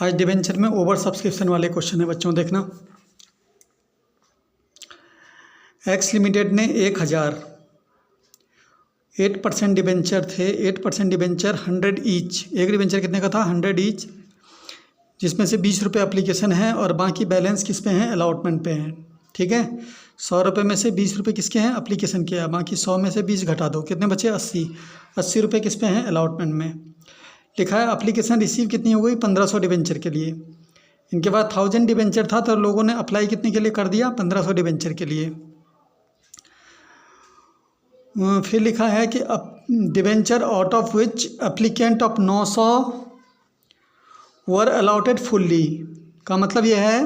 आज डिबेंचर में over subscription वाले क्वेश्चन है बच्चों, देखना। एक्स लिमिटेड ने 1000 8% डिबेंचर थे, 8% डिबेंचर 100 ईच। एक डिबेंचर कितने का था? 100 ईच, जिसमें से 20 रुपये एप्लीकेशन है और बाकी बैलेंस किस पे हैं? अलॉटमेंट पे हैं। ठीक है, 100 रुपये में से 20 रुपये किसके हैं? एप्लीकेशन के हैं। बाकी 100 में से 20 घटा दो, कितने बचे? 80 रुपये किस पे हैं? अलॉटमेंट में। लिखा है एप्लीकेशन रिसीव कितनी हो गई? 1500 डिबेंचर के लिए। इनके बाद 1000 डिबेंचर था तो लोगों ने अप्लाई कितने के लिए कर दिया? 1500 डिबेंचर के लिए। फिर लिखा है कि debenture out of which applicant of 900 were allotted fully. का मतलब यह है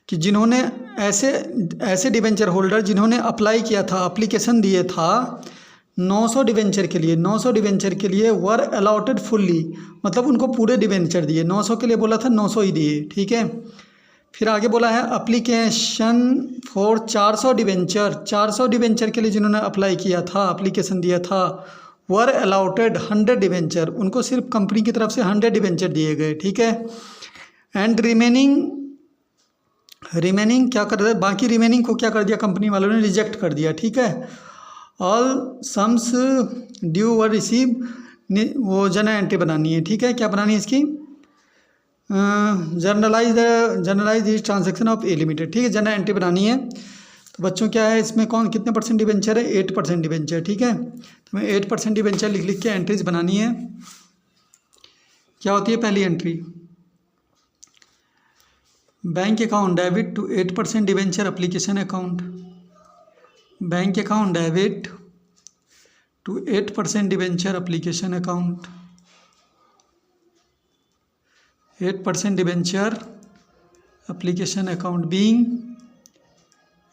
कि जिन्होंने ऐसे डिबेंचर होल्डर जिन्होंने अप्लाई किया था, एप्लीकेशन दिए था 900 डिबेंचर के लिए, 900 डिबेंचर के लिए वर अलॉटेड फुल्ली, मतलब उनको पूरे डिबेंचर दिए। 900 के लिए बोला था, 900 ही दिए। ठीक है, फिर आगे बोला है एप्लीकेशन फॉर 400 डिबेंचर। 400 डिबेंचर के लिए जिन्होंने अप्लाई किया था, एप्लीकेशन दिया था, वर अलॉटेड 100 डिबेंचर, उनको सिर्फ कंपनी की तरफ से 100 डिबेंचर दिए गए। ठीक है, एंड रिमेनिंग क्या कर रहे? बाकी रिमेनिंग को क्या कर दिया? कंपनी वालों ने रिजेक्ट कर दिया। ठीक है, ऑल सम्स ड्यू वर रिसीव, वो जनरल एंट्री बनानी है। ठीक है, क्या बनानी है इसकी? Generalized this transaction of A limited. ठीक है, जनरल एंट्री बनानी है। तो बच्चों क्या है इसमें, कौन कितने % डिबेंचर है? 8% डिबेंचर। ठीक है, तो हमें 8% डिबेंचर लिख के एंट्रीज बनानी है। क्या होती है पहली entry? Bank account debit to 8% debenture application account. Bank account debit to 8% debenture application account. 8% debenture application account being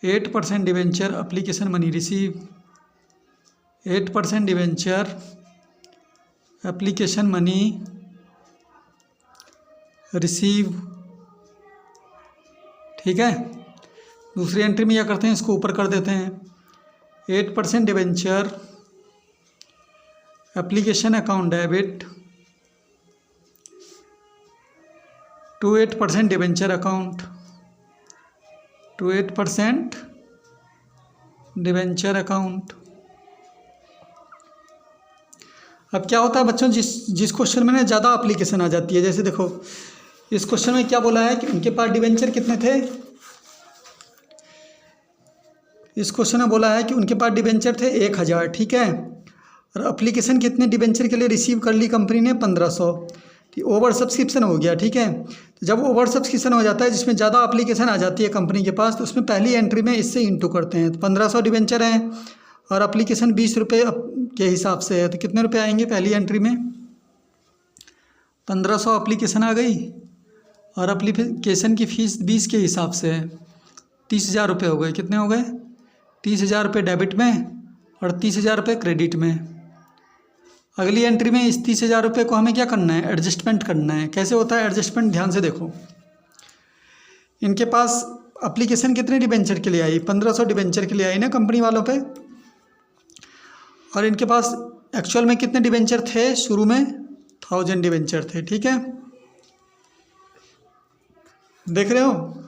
8% debenture application money receive. 8% debenture application money receive. ठीक है, दूसरी एंट्री में क्या करते हैं? इसको ऊपर कर देते हैं। 8% debenture application account debit to 8% debenture account, to 8% debenture account. अब क्या होता है बच्चों, जिस क्वेश्चन में ना ज़्यादा एप्लीकेशन आ जाती है, जैसे देखो इस क्वेश्चन में क्या बोला है कि उनके पास डिबेंचर कितने थे? इस क्वेश्चन में बोला है कि उनके पास डिबेंचर थे 1000। ठीक है, और एप्लीकेशन कितने डिबेंचर के लिए रिसीव कर ली कंपनी ने? 1500। तो ओवर सब्सक्रिप्शन हो गया। ठीक है, तो जब ओवर सब्सक्रिप्शन हो जाता है, जिसमें ज़्यादा एप्लीकेशन आ जाती है कंपनी के पास, तो उसमें पहली एंट्री में इससे इंटू करते हैं। तो 1500 डिबेंचर हैं और एप्लीकेशन 20 रुपये के हिसाब से है, तो कितने रुपये आएंगे पहली एंट्री में? 1500 एप्लीकेशन आ गई और एप्लीकेशन की फ़ीस 20 के हिसाब से है, 30,000 रुपये हो गए। कितने हो गए? 30,000 रुपये डेबिट में और 30,000 रुपये क्रेडिट में। अगली एंट्री में इस 30,000 रुपये को हमें क्या करना है? एडजस्टमेंट करना है। कैसे होता है एडजस्टमेंट? ध्यान से देखो, इनके पास एप्लीकेशन कितने डिबेंचर के लिए आई? 1500 डिबेंचर के लिए आई ना कंपनी वालों पे। और इनके पास एक्चुअल में कितने डिबेंचर थे? शुरू में 1000 डिबेंचर थे। ठीक है, देख रहे हो,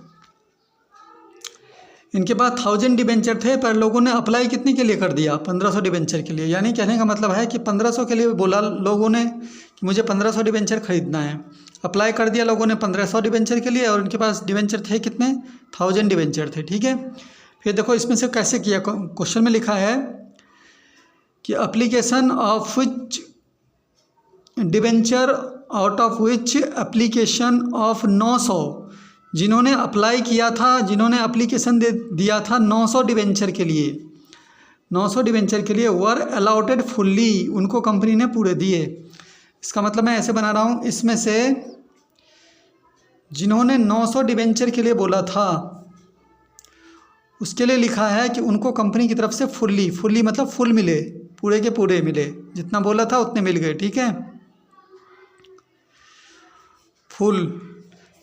इनके पास 1000 डिबेंचर थे, पर लोगों ने अप्लाई कितने के लिए कर दिया? 1500 डिबेंचर के लिए। यानी कहने का मतलब है कि 1500 के लिए बोला लोगों ने कि मुझे 1500 डिबेंचर खरीदना है, अप्लाई कर दिया लोगों ने 1500 डिबेंचर के लिए, और इनके पास डिबेंचर थे कितने? 1000 डिबेंचर थे। ठीक है, फिर देखो इसमें से कैसे किया। क्वेश्चन में लिखा है कि application of which debenture out of which application of 900, जिन्होंने अप्लाई किया था, जिन्होंने एप्लीकेशन दिया था 900 डिबेंचर के लिए, 900 डिबेंचर के लिए वर अलॉटेड फुल्ली, उनको कंपनी ने पूरे दिए। इसका मतलब मैं ऐसे बना रहा हूँ, इसमें से जिन्होंने 900 डिबेंचर के लिए बोला था उसके लिए लिखा है कि उनको कंपनी की तरफ से फुल्ली मतलब फुल मिले, पूरे के पूरे मिले, जितना बोला था उतने मिल गए। ठीक है, फुल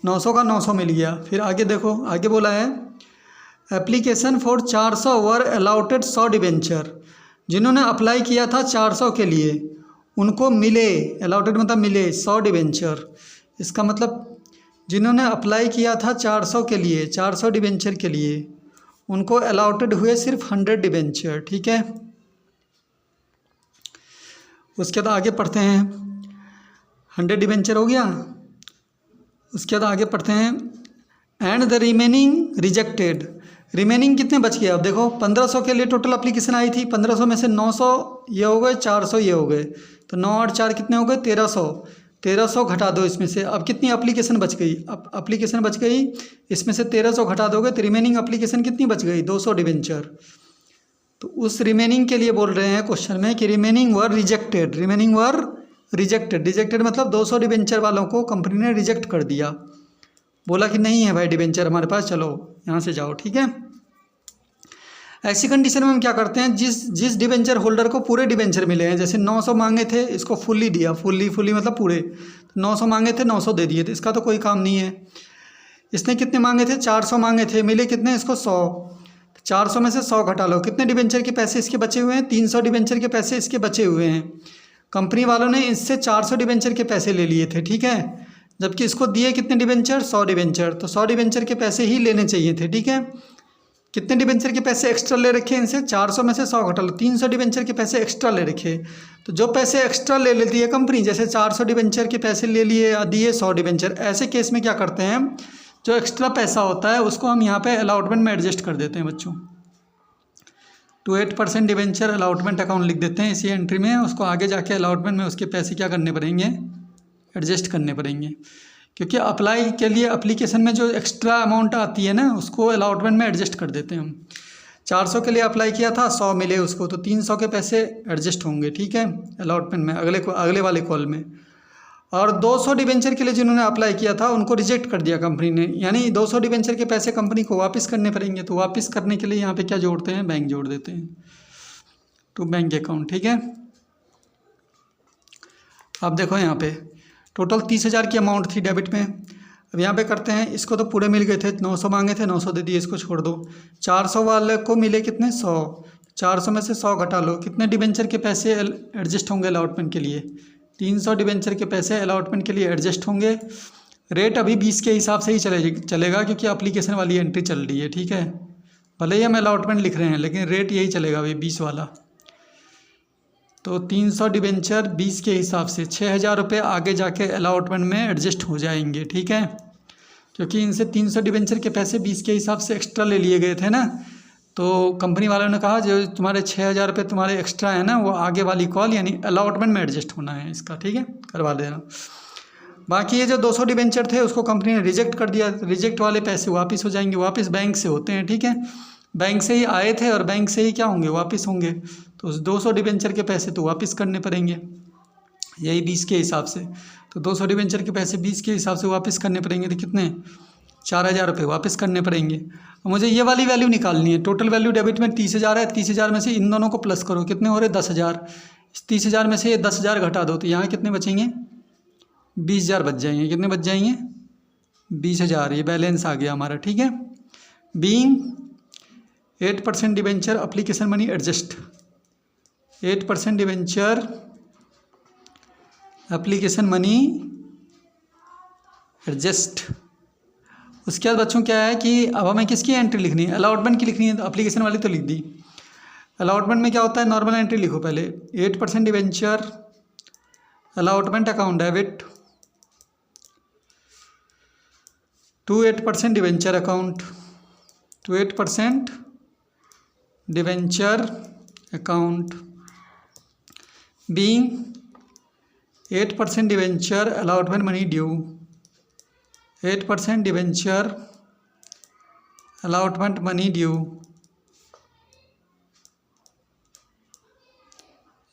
900 का 900 मिल गया। फिर आगे देखो, आगे बोला है application for 400 were allotted 100 debenture, जिन्होंने अप्लाई किया था 400 के लिए उनको मिले, अलॉटेड मतलब मिले 100 डिबेंचर। इसका मतलब जिन्होंने अप्लाई किया था 400 के लिए, 400 डिबेंचर के लिए, उनको अलॉटेड हुए सिर्फ 100 डिबेंचर। ठीक है, उसके बाद आगे पढ़ते हैं। 100 डिबेंचर हो गया। उसके बाद आगे पढ़ते हैं and the remaining rejected. Remaining कितने बच गए? अब देखो 1500 के लिए टोटल एप्लीकेशन आई थी, 1500 में से 900 ये हो गए, 400 ये हो गए, तो 9 और 4 कितने हो गए? 1300। 1300 घटा दो इसमें से। अब कितनी एप्लीकेशन बच गई? अब एप्लीकेशन बच गई, इसमें से 1300 घटा दोगे तो रिमेनिंग एप्लीकेशन कितनी बच गई? 200 डिबेंचर। तो उस रिमेनिंग के लिए बोल रहे हैं क्वेश्चन में कि रिमेनिंग वर रिजेक्टेड। रिमेनिंग वर रिजेक्टेड, रिजेक्टेड मतलब 200 डिबेंचर वालों को कंपनी ने रिजेक्ट कर दिया, बोला कि नहीं है भाई डिबेंचर हमारे पास, चलो यहाँ से जाओ। ठीक है, ऐसी कंडीशन में हम क्या करते हैं, जिस डिबेंचर होल्डर को पूरे डिबेंचर मिले हैं, जैसे 900 मांगे थे, इसको फुल्ली दिया, फुल्ली मतलब पूरे, तो 900 मांगे थे 900 दे दिए, तो इसका तो कोई काम नहीं है। इसने कितने मांगे थे? 400 मांगे थे, मिले कितने इसको? 100। 400 में से 100 घटा लो, कितने डिबेंचर के पैसे इसके बचे हुए हैं? 300 डिबेंचर के पैसे इसके बचे हुए हैं। कंपनी वालों ने इससे 400 डिबेंचर के पैसे ले लिए थे। ठीक है, जबकि इसको दिए कितने डिबेंचर? 100 डिबेंचर, तो 100 डिबेंचर के पैसे ही लेने चाहिए थे। ठीक है, कितने डिबेंचर के पैसे एक्स्ट्रा ले रखे इनसे? 400 में से 100 घटा लो, 300 डिबेंचर के पैसे एक्स्ट्रा ले रखे। तो जो पैसे एक्स्ट्रा ले लेती है कंपनी, जैसे 400 डिबेंचर के पैसे ले लिए, दिए 100 डिबेंचर, ऐसे केस में क्या करते हैं, जो एक्स्ट्रा पैसा होता है उसको हम यहाँ पे अलॉटमेंट में एडजस्ट कर देते हैं बच्चों। टू 8% डिबेंचर अलॉटमेंट अकाउंट लिख देते हैं इसी एंट्री में, उसको आगे जाके अलॉटमेंट में उसके पैसे क्या करने पड़ेंगे? एडजस्ट करने पड़ेंगे, क्योंकि अप्लाई के लिए एप्लीकेशन में जो एक्स्ट्रा अमाउंट आती है ना, उसको अलॉटमेंट में एडजस्ट कर देते हैं हम। 400 के लिए अप्लाई किया था, 100 मिले उसको, तो 300 के पैसे एडजस्ट होंगे। ठीक है, अलॉटमेंट में अगले वाले कॉल में। और 200 डिबेंचर के लिए जिन्होंने अप्लाई किया था उनको रिजेक्ट कर दिया कंपनी ने, यानी 200 डिबेंचर के पैसे कंपनी को वापस करने पड़ेंगे। तो वापस करने के लिए यहाँ पे क्या जोड़ते हैं? बैंक जोड़ देते हैं, टू बैंक अकाउंट। ठीक है, अब देखो यहाँ पे टोटल 30,000 की अमाउंट थी डेबिट में। अब यहाँ पे करते हैं, इसको तो पूरे मिल गए थे, 900 मांगे थे 900 दे दिए, इसको छोड़ दो। 400 वाले को मिले कितने? 100। 400 में से 100 घटा लो, कितने डिबेंचर के पैसे एडजस्ट होंगे अलॉटमेंट के लिए? 300 डिबेंचर के पैसे अलॉटमेंट के लिए एडजस्ट होंगे। रेट अभी 20 के हिसाब से ही चलेगा, क्योंकि एप्लीकेशन वाली एंट्री चल रही है। ठीक है, भले ही हम अलॉटमेंट लिख रहे हैं लेकिन रेट यही चलेगा अभी 20 वाला। तो 300 डिबेंचर 20 के हिसाब से 6,000 रुपये आगे जाके अलॉटमेंट में एडजस्ट हो जाएंगे। ठीक है, क्योंकि इनसे 300 डिबेंचर के पैसे 20 के हिसाब से एक्स्ट्रा ले लिए गए थे ना, तो कंपनी वालों ने कहा जो तुम्हारे 6,000 रुपये तुम्हारे एक्स्ट्रा है ना, वो आगे वाली कॉल यानी अलॉटमेंट में एडजस्ट होना है इसका। ठीक है, करवा देना। बाकी ये जो 200 डिबेंचर थे उसको कंपनी ने रिजेक्ट कर दिया, रिजेक्ट वाले पैसे वापस हो जाएंगे, वापस बैंक से होते हैं। ठीक है, बैंक से ही आए थे और बैंक से ही क्या होंगे? वापस होंगे। तो उस 200 डिबेंचर के पैसे तो वापस करने पड़ेंगे, यही 20 के हिसाब से। तो 200 डिबेंचर के पैसे 20 के हिसाब से वापस करने पड़ेंगे, तो कितने? 4,000 रुपये वापस करने पड़ेंगे। मुझे ये वाली वैल्यू निकालनी है। टोटल वैल्यू डेबिट में 30,000 है, 30,000 में से इन दोनों को प्लस करो, कितने हो रहे? 10,000। इस 30,000 में से ये 10,000 घटा दो, तो यहाँ कितने बचेंगे? 20,000 बच जाएंगे। कितने बच जाएंगे? 20,000। ये बैलेंस आ गया हमारा। ठीक है, being 8% debenture application money adjust, 8% debenture application money adjust. उसके बाद बच्चों क्या है कि अब हमें किसकी एंट्री लिखनी है? अलॉटमेंट की लिखनी है। तो एप्लीकेशन वाली तो लिख दी। अलॉटमेंट में क्या होता है? नॉर्मल एंट्री लिखो पहले, 8% debenture allotment account debit to 8% debenture account, to 8% debenture account being 8% debenture allotment money due, 8% debenture allotment money due.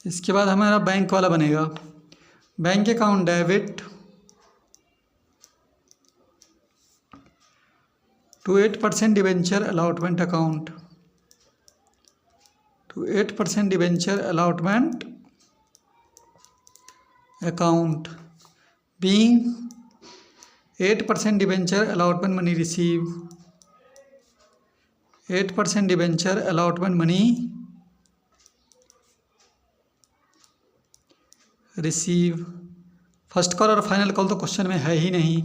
इसके बाद हमारा बैंक वाला बनेगा, bank account debit to 8% debenture allotment account, to 8% debenture allotment account being 8% debenture allotment money receive, 8% debenture allotment money receive. First call और final call तो question में है ही नहीं।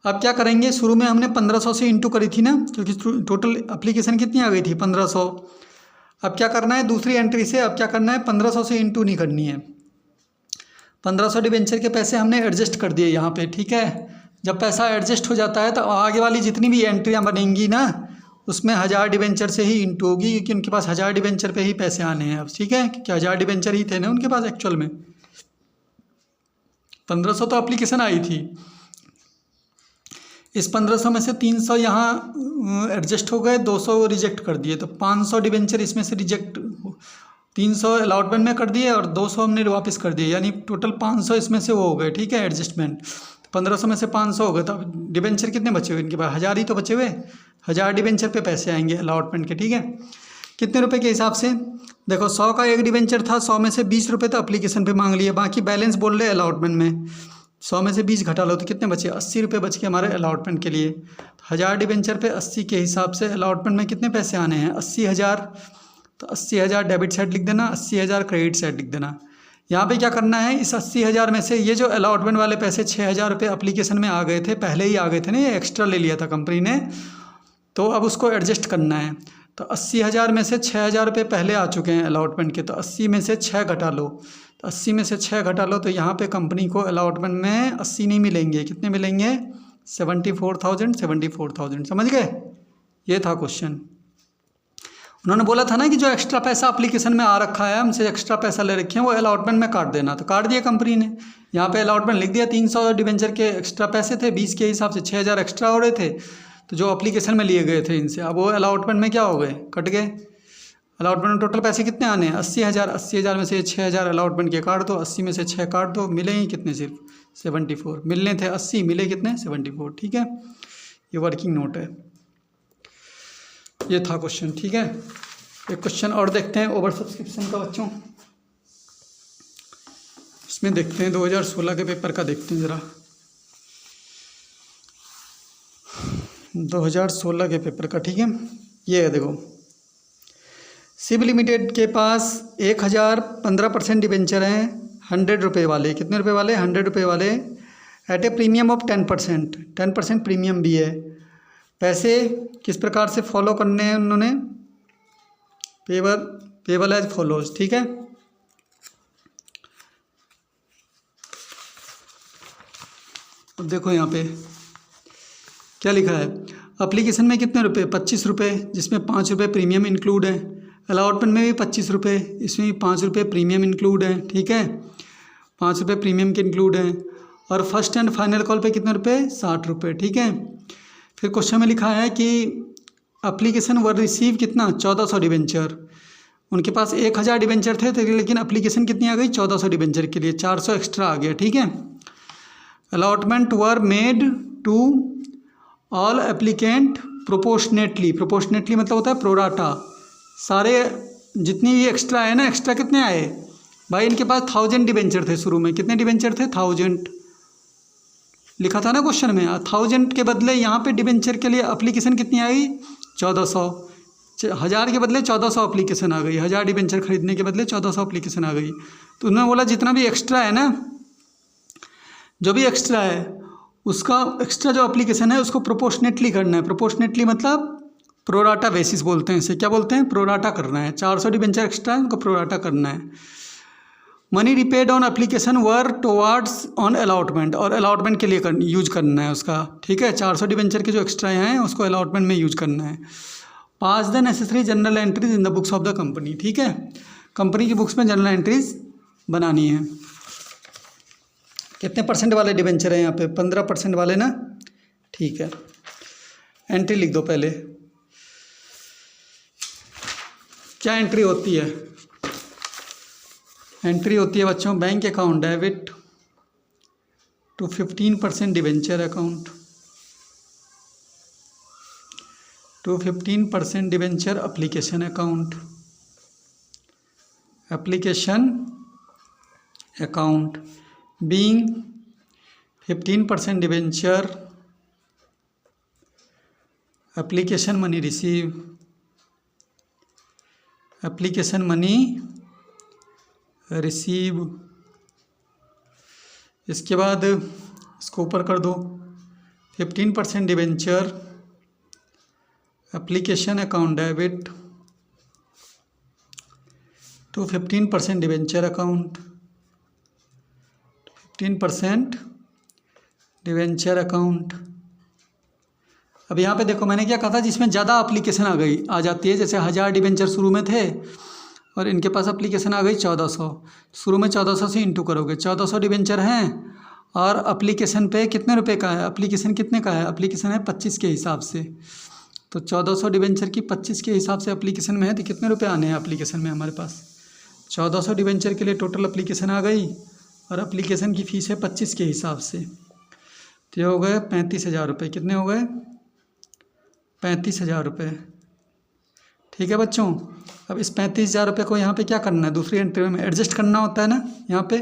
अब क्या करेंगे, शुरू में हमने 1500 से इंटू करी थी ना, क्योंकि टोटल एप्लीकेशन कितनी आ गई थी 1500। अब क्या करना है दूसरी एंट्री से, अब क्या करना है 1500 से इंटू नहीं करनी है, 1500 डिबेंचर के पैसे हमने एडजस्ट कर दिए यहाँ पे, ठीक है। जब पैसा एडजस्ट हो जाता है तो आगे वाली जितनी भी एंट्रियाँ बनेंगी ना उसमें 1000 डिबेंचर से ही इंटू होगी, क्योंकि उनके पास 1000 डिबेंचर पे ही पैसे आने हैं अब, ठीक है, क्योंकि 1000 डिबेंचर ही थे ना उनके पास एक्चुअल में। 1500 तो एप्लीकेशन आई थी, इस 1500 में से 300 यहाँ एडजस्ट हो गए, 200 रिजेक्ट कर दिए, तो 500 डिबेंचर इसमें से रिजेक्ट, 300 अलॉटमेंट में कर दिए और 200 हमने वापस कर दिए, यानी टोटल 500 इसमें से वो हो गए, ठीक है, एडजस्टमेंट। 1500 में से 500 हो गए, तो अब डिबेंचर कितने बचे हुए इनके पास, 1000 ही तो बचे हुए, 1000 डिबेंचर पे पैसे आएंगे अलॉटमेंट के, ठीक है। कितने रुपए के हिसाब से, देखो 100 का एक डिबेंचर था, 100 में से 20 रुपये तो एप्लीकेशन पे मांग लिए, बाकी बैलेंस बोल रहे अलॉटमेंट में, 100 में से 20 घटा लो तो कितने बचे, 80 रुपये बच के हमारे अलॉटमेंट के लिए। 1000 डिबेंचर पे 80 के हिसाब से अलॉटमेंट में कितने पैसे आने हैं, 80,000, तो 80,000 डेबिट साइड लिख देना, 80,000 क्रेडिट साइड लिख देना। यहाँ पे क्या करना है, इस 80,000 में से ये जो अलॉटमेंट वाले पैसे 6,000 रुपये एप्लीकेशन में आ गए थे, पहले ही आ गए थे ना, ये एक्स्ट्रा ले लिया था कंपनी ने, तो अब उसको एडजस्ट करना है। तो 80,000 में से 6,000 रुपये पहले आ चुके हैं अलॉटमेंट के, तो 80 में से 6 घटा लो, तो 80 में से 6 घटा लो, तो यहाँ पे कंपनी को अलॉटमेंट में 80 नहीं मिलेंगे, कितने मिलेंगे, 74,000 समझ गए, ये था क्वेश्चन। उन्होंने बोला था ना कि जो एक्स्ट्रा पैसा एप्लीकेशन में आ रखा है, हमसे एक्स्ट्रा पैसा ले रखे हैं, वो अलॉटमेंट में काट देना, तो काट दिया कंपनी ने, यहाँ पे अलॉटमेंट लिख दिया, 300 डिबेंचर के एक्स्ट्रा पैसे थे, 20 के हिसाब से 6,000 एक्स्ट्रा हो रहे थे, तो जो एप्लीकेशन में लिए गए थे इनसे, अब वो अलॉटमेंट में क्या हो गए, कट गए। अलॉटमेंट में टोटल पैसे कितने आने हैं, 80,000, 80,000 में से 6,000 अलॉटमेंट के काट दो, 80 में से 6 काट दो, मिले ही कितने, सिर्फ 74, मिलने थे 80, मिले कितने, 74, ठीक है, ये वर्किंग नोट है, ये था क्वेश्चन, ठीक है। एक क्वेश्चन और देखते हैं ओवर सब्सक्रिप्शन का बच्चों, इसमें देखते हैं 2016 के पेपर का देखते हैं ज़रा, 2016 के पेपर का, ठीक है। ये है देखो, सिब लिमिटेड के पास 1015% डिबेंचर हैं 100 रुपये वाले, कितने रुपए वाले, 100 रुपये वाले, at a premium of 10% premium भी है। पैसे किस प्रकार से फॉलो करने हैं उन्होंने, पेबल एज फॉलोज, ठीक है। अब देखो यहाँ पे क्या लिखा है, एप्लीकेशन में कितने रुपए, 25 रुपये, जिसमें 5 रुपये प्रीमियम इंक्लूड है, अलॉटमेंट में भी 25 रुपये, इसमें भी 5 रुपये प्रीमियम इंक्लूड है, ठीक है, 5 रुपये प्रीमियम के इंक्लूड हैं, और फर्स्ट एंड फाइनल कॉल पे कितने रुपये, 60 रुपये, ठीक है। फिर क्वेश्चन में लिखा है कि एप्लीकेशन वर रिसीव कितना, 1400 डिबेंचर, उनके पास 1000 डिबेंचर थे, लेकिन एप्लीकेशन कितनी आ गई, 1400 डिबेंचर के लिए 400 एक्स्ट्रा आ गया, ठीक है। Allotment were made to all applicant proportionately मतलब होता है प्रोराटा, सारे जितनी भी एक्स्ट्रा है ना, एक्स्ट्रा कितने आए भाई, इनके पास 1000 डिबेंचर थे शुरू में, कितने डिबेंचर थे, 1000 लिखा था ना क्वेश्चन में, 1000 के बदले यहाँ पे डिबेंचर के लिए एप्लीकेशन कितनी आई, 1400, 1000 के बदले 1400 एप्लीकेशन आ गई, 1000 डिबेंचर खरीदने के बदले 1400 एप्लीकेशन आ गई। तो उन्होंने बोला जितना भी एक्स्ट्रा है ना, जो भी एक्स्ट्रा है उसका एक्स्ट्रा जो एप्लीकेशन है उसको प्रोपोर्शनेटली करना है, प्रोपोर्शनेटली मतलब प्रोराटा बेसिस बोलते हैं इसे, क्या बोलते हैं, प्रोराटा करना है, 400 डिबेंचर एक्स्ट्रा है उनको प्रोराटा करना है। Money repaid on application were towards on allotment, और अलॉटमेंट के लिए यूज करना है उसका, ठीक है, 400 डिबेंचर के जो एक्स्ट्रा हैं उसको अलॉटमेंट में यूज करना है। Pass the necessary journal entries in the books of the company, ठीक है, कंपनी की बुक्स में जनरल एंट्रीज बनानी है। कितने परसेंट वाले डिबेंचर हैं यहाँ पे, 15% वाले ना, ठीक है। एंट्री लिख दो पहले, क्या एंट्री होती है, एंट्री होती है बच्चों, bank account debit to 15% debenture account, to 15% debenture application account, application account being 15% debenture application money receive, application money receive, इसके बाद इसको ऊपर कर दो, 15% debenture application account debit to 15% debenture account, 15% debenture account. अब यहाँ पे देखो मैंने क्या कहा था, जिसमें ज़्यादा एप्लीकेशन आ जाती है, जैसे 1000 डिबेंचर शुरू में थे और इनके पास एप्लीकेशन आ गई 1400। शुरू में 1400 से इंटू करोगे, 1400 डिबेंचर हैं और एप्लीकेशन पे कितने रुपए का है, एप्लीकेशन कितने का है, एप्लीकेशन है 25 के हिसाब से। तो 1400 डिबेंचर की 25 के हिसाब से एप्लीकेशन में है, तो कितने रुपए आने हैं एप्लीकेशन में हमारे पास। 1400 डिबेंचर के लिए टोटल एप्लीकेशन आ गई और एप्लीकेशन की फ़ीस है 25 के हिसाब से, तो ये हो गए 35,000 रुपये। कितने हो गए? 35,000 रुपये। ठीक है बच्चों, अब इस 35,000 रुपये को यहाँ पे क्या करना है, दूसरी एंट्री में एडजस्ट करना होता है ना। यहाँ पे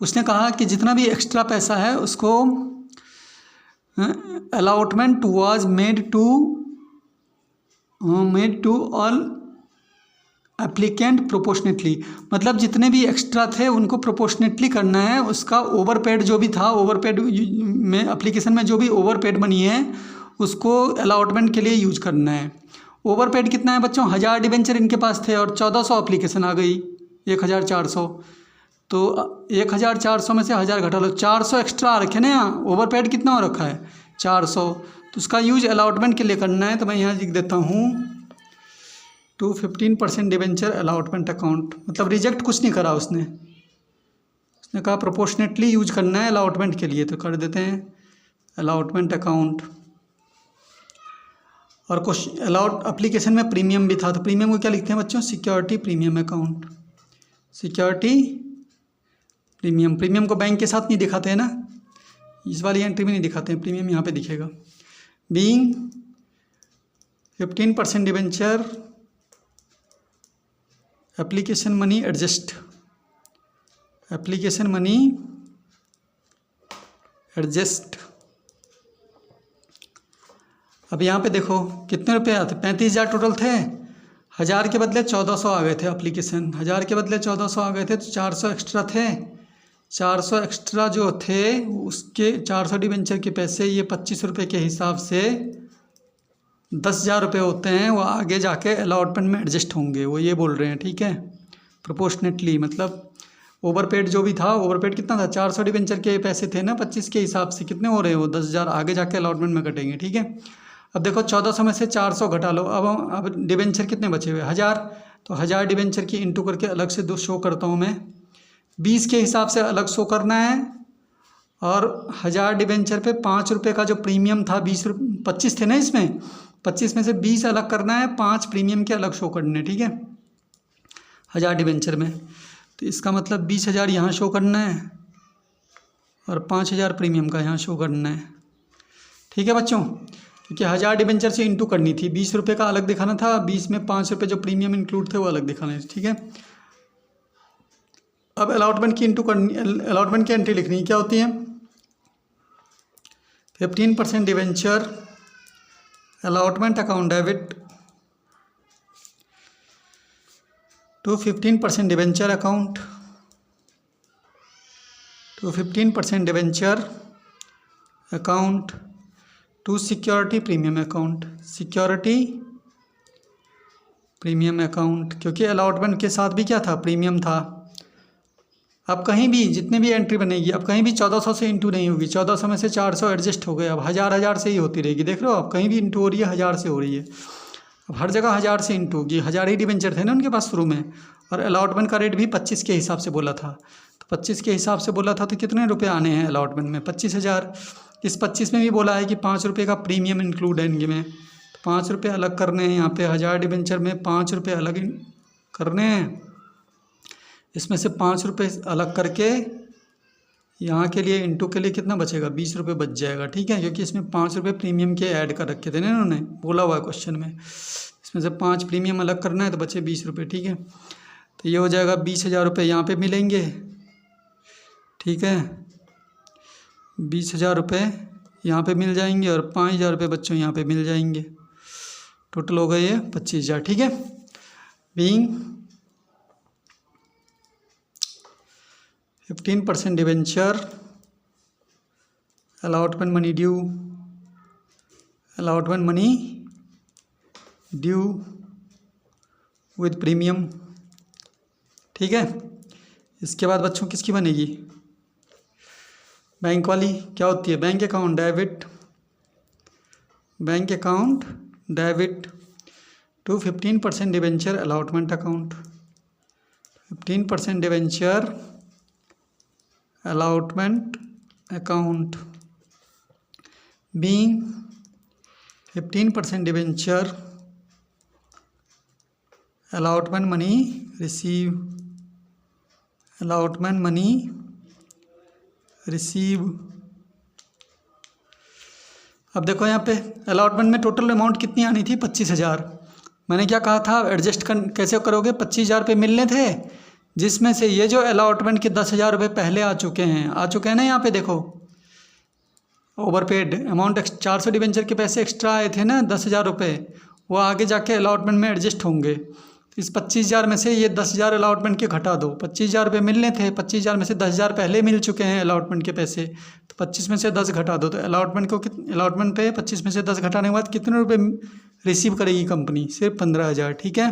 उसने कहा कि जितना भी एक्स्ट्रा पैसा है उसको allotment was made to all applicant proportionately, मतलब जितने भी एक्स्ट्रा थे उनको प्रोपोर्शनेटली करना है। उसका ओवरपेड जो भी था, ओवरपेड में एप्लीकेशन में जो भी ओवरपेड बनी है उसको अलॉटमेंट के लिए यूज करना है। ओवरपेड कितना है बच्चों, 1000 डिबेंचर इनके पास थे और 1400 एप्लीकेशन आ गई, 1400। तो 1400 में से 1000 घटा लो, 400 एक्स्ट्रा रखे ना यहाँ। ओवरपेड कितना हो रखा है 400, तो उसका यूज अलॉटमेंट के लिए करना है। तो मैं यहाँ लिख देता हूँ टू 15% डिबेंचर अलॉटमेंट अकाउंट, मतलब रिजेक्ट कुछ नहीं करा उसने कहा प्रोपोर्शनेटली यूज करना है अलॉटमेंट के लिए, तो कर देते हैं अलॉटमेंट अकाउंट। और कुछ अलॉट एप्लीकेशन में प्रीमियम भी था, तो प्रीमियम को क्या लिखते हैं बच्चों, security premium account, security premium. Premium को बैंक के साथ नहीं दिखाते हैं ना, इस वाली एंट्री में नहीं दिखाते हैं, प्रीमियम यहाँ पे दिखेगा। Being 15% debenture application money adjust, application money adjust. अब यहाँ पे देखो कितने रुपए आते, 35,000 टोटल थे, 1000 के बदले 1400 आ गए थे एप्लीकेशन, 1000 के बदले 1400 आ गए थे, तो 400 एक्स्ट्रा थे। 400 एक्स्ट्रा जो थे उसके 400 डिबेंचर के पैसे ये 25 रुपये के हिसाब से 10,000 रुपये होते हैं, वो आगे जाके अलॉटमेंट में एडजस्ट होंगे, वो ये बोल रहे हैं। ठीक है, प्रोपोर्शनेटली मतलब ओवरपेड जो भी था, ओवरपेड कितना था, 400 डिबेंचर के पैसे थे ना 25 के हिसाब से, कितने हो रहे हैं वो 10,000 आगे जाके अलॉटमेंट में कटेंगे। ठीक है, अब देखो 1400 में से 400 घटा लो, अब डिबेंचर कितने बचे हुए 1000, तो 1000 डिबेंचर की इंटू करके अलग से 2 शो करता हूँ मैं, 20 के हिसाब से अलग शो करना है। और 1000 डिबेंचर पे 5 रुपये का जो प्रीमियम था, 25 थे ना इसमें, 25 में से 20 अलग करना है, 5 प्रीमियम के अलग शो करने। ठीक है, 1000 डिबेंचर में, तो इसका मतलब 20,000 यहाँ शो करना है और 5,000 प्रीमियम का यहाँ शो करना है। ठीक है बच्चों, क्योंकि 1000 डिबेंचर से इंटू करनी थी, 20 रुपये का अलग दिखाना था, 20 में 5 रुपये जो प्रीमियम इंक्लूड थे वो अलग दिखाने थे। ठीक है, अब अलॉटमेंट की इंटू करनी, अलॉटमेंट की एंट्री लिखनी क्या होती है, 15% debenture allotment account debit to 15% debenture account, to 15% debenture account to security premium account, security premium account, क्योंकि अलॉटमेंट के साथ भी क्या था, प्रीमियम था। अब कहीं भी जितने भी एंट्री बनेगी, अब कहीं भी 1400 से इंटू नहीं होगी, 1400 में से 400 एडजस्ट हो गए, अब 1000 से ही होती रहेगी। देख रहे हो, अब कहीं भी इंटू हो रही है 1000 से हो रही है, अब हर जगह 1000 से इंटू होगी। 1000 ही डिबेंचर थे ना उनके पास शुरू में, और अलॉटमेंट का रेट भी 25 के हिसाब से बोला था, तो 25 के हिसाब से बोला था, तो कितने रुपये आने हैं अलॉटमेंट में, 25,000। इस 25 में भी बोला है कि 5 रुपये का प्रीमियम इंक्लूड है इनके में, तो 5 रुपये अलग करने हैं यहाँ पे, 1000 डिबेंचर में 5 रुपये अलग करने हैं। इसमें से 5 रुपये अलग करके यहाँ के लिए इंटू के लिए कितना बचेगा, 20 रुपये बच जाएगा। ठीक है, क्योंकि इसमें 5 रुपये प्रीमियम के ऐड कर रखे थे ना इन्होंने, बोला हुआ है क्वेश्चन में, इसमें से 5 प्रीमियम अलग करना है तो बचे 20 रुपये। ठीक है, तो ये हो जाएगा 20,000 रुपये यहाँ पे मिलेंगे। ठीक है, 20,000 रुपये यहाँ पे मिल जाएंगे और 5,000 रुपये बच्चों यहाँ पे मिल जाएंगे, टोटल हो गए ये 25,000। ठीक है, being 15% debenture allotment money due with premium। ठीक है, इसके बाद बच्चों किसकी बनेगी? बैंक वाली क्या होती है? Bank account debit to 15% debenture allotment account. 15% debenture allotment account being 15% debenture allotment money receive। अब देखो यहाँ पे अलॉटमेंट में टोटल अमाउंट कितनी आनी थी? 25,000। मैंने क्या कहा था? एडजस्ट कैसे करोगे? 25,000 रुपये मिलने थे, जिसमें से ये जो अलॉटमेंट के 10,000 रुपये पहले आ चुके हैं ना। यहाँ पे देखो ओवरपेड अमाउंट 400 डिवेंचर के पैसे एक्स्ट्रा आए थे ना, 10,000 रुपये, वो आगे जाके अलॉटमेंट में एडजस्ट होंगे। तो इस 25,000 में से ये 10,000 अलॉटमेंट के घटा दो। 25,000 रुपये मिलने थे, 25,000 में से 10,000 पहले मिल चुके हैं अलॉटमेंट के पैसे, तो 25 में से 10 घटा दो। तो अलॉटमेंट पे 25 में से 10 घटाने के बाद कितने रुपये रिसीव करेगी कंपनी? सिर्फ 15,000। ठीक है,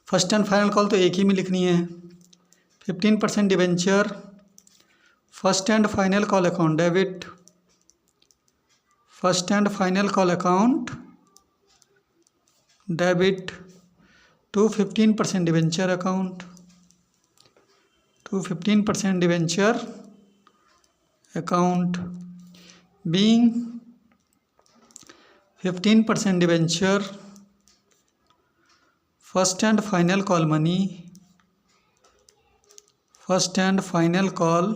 फर्स्ट एंड फाइनल कॉल तो एक ही में लिखनी है। 15% debenture first and final call account debit, first and final call account debit to 15% debenture account, to 15% debenture account being 15% debenture first and final call money, first and final call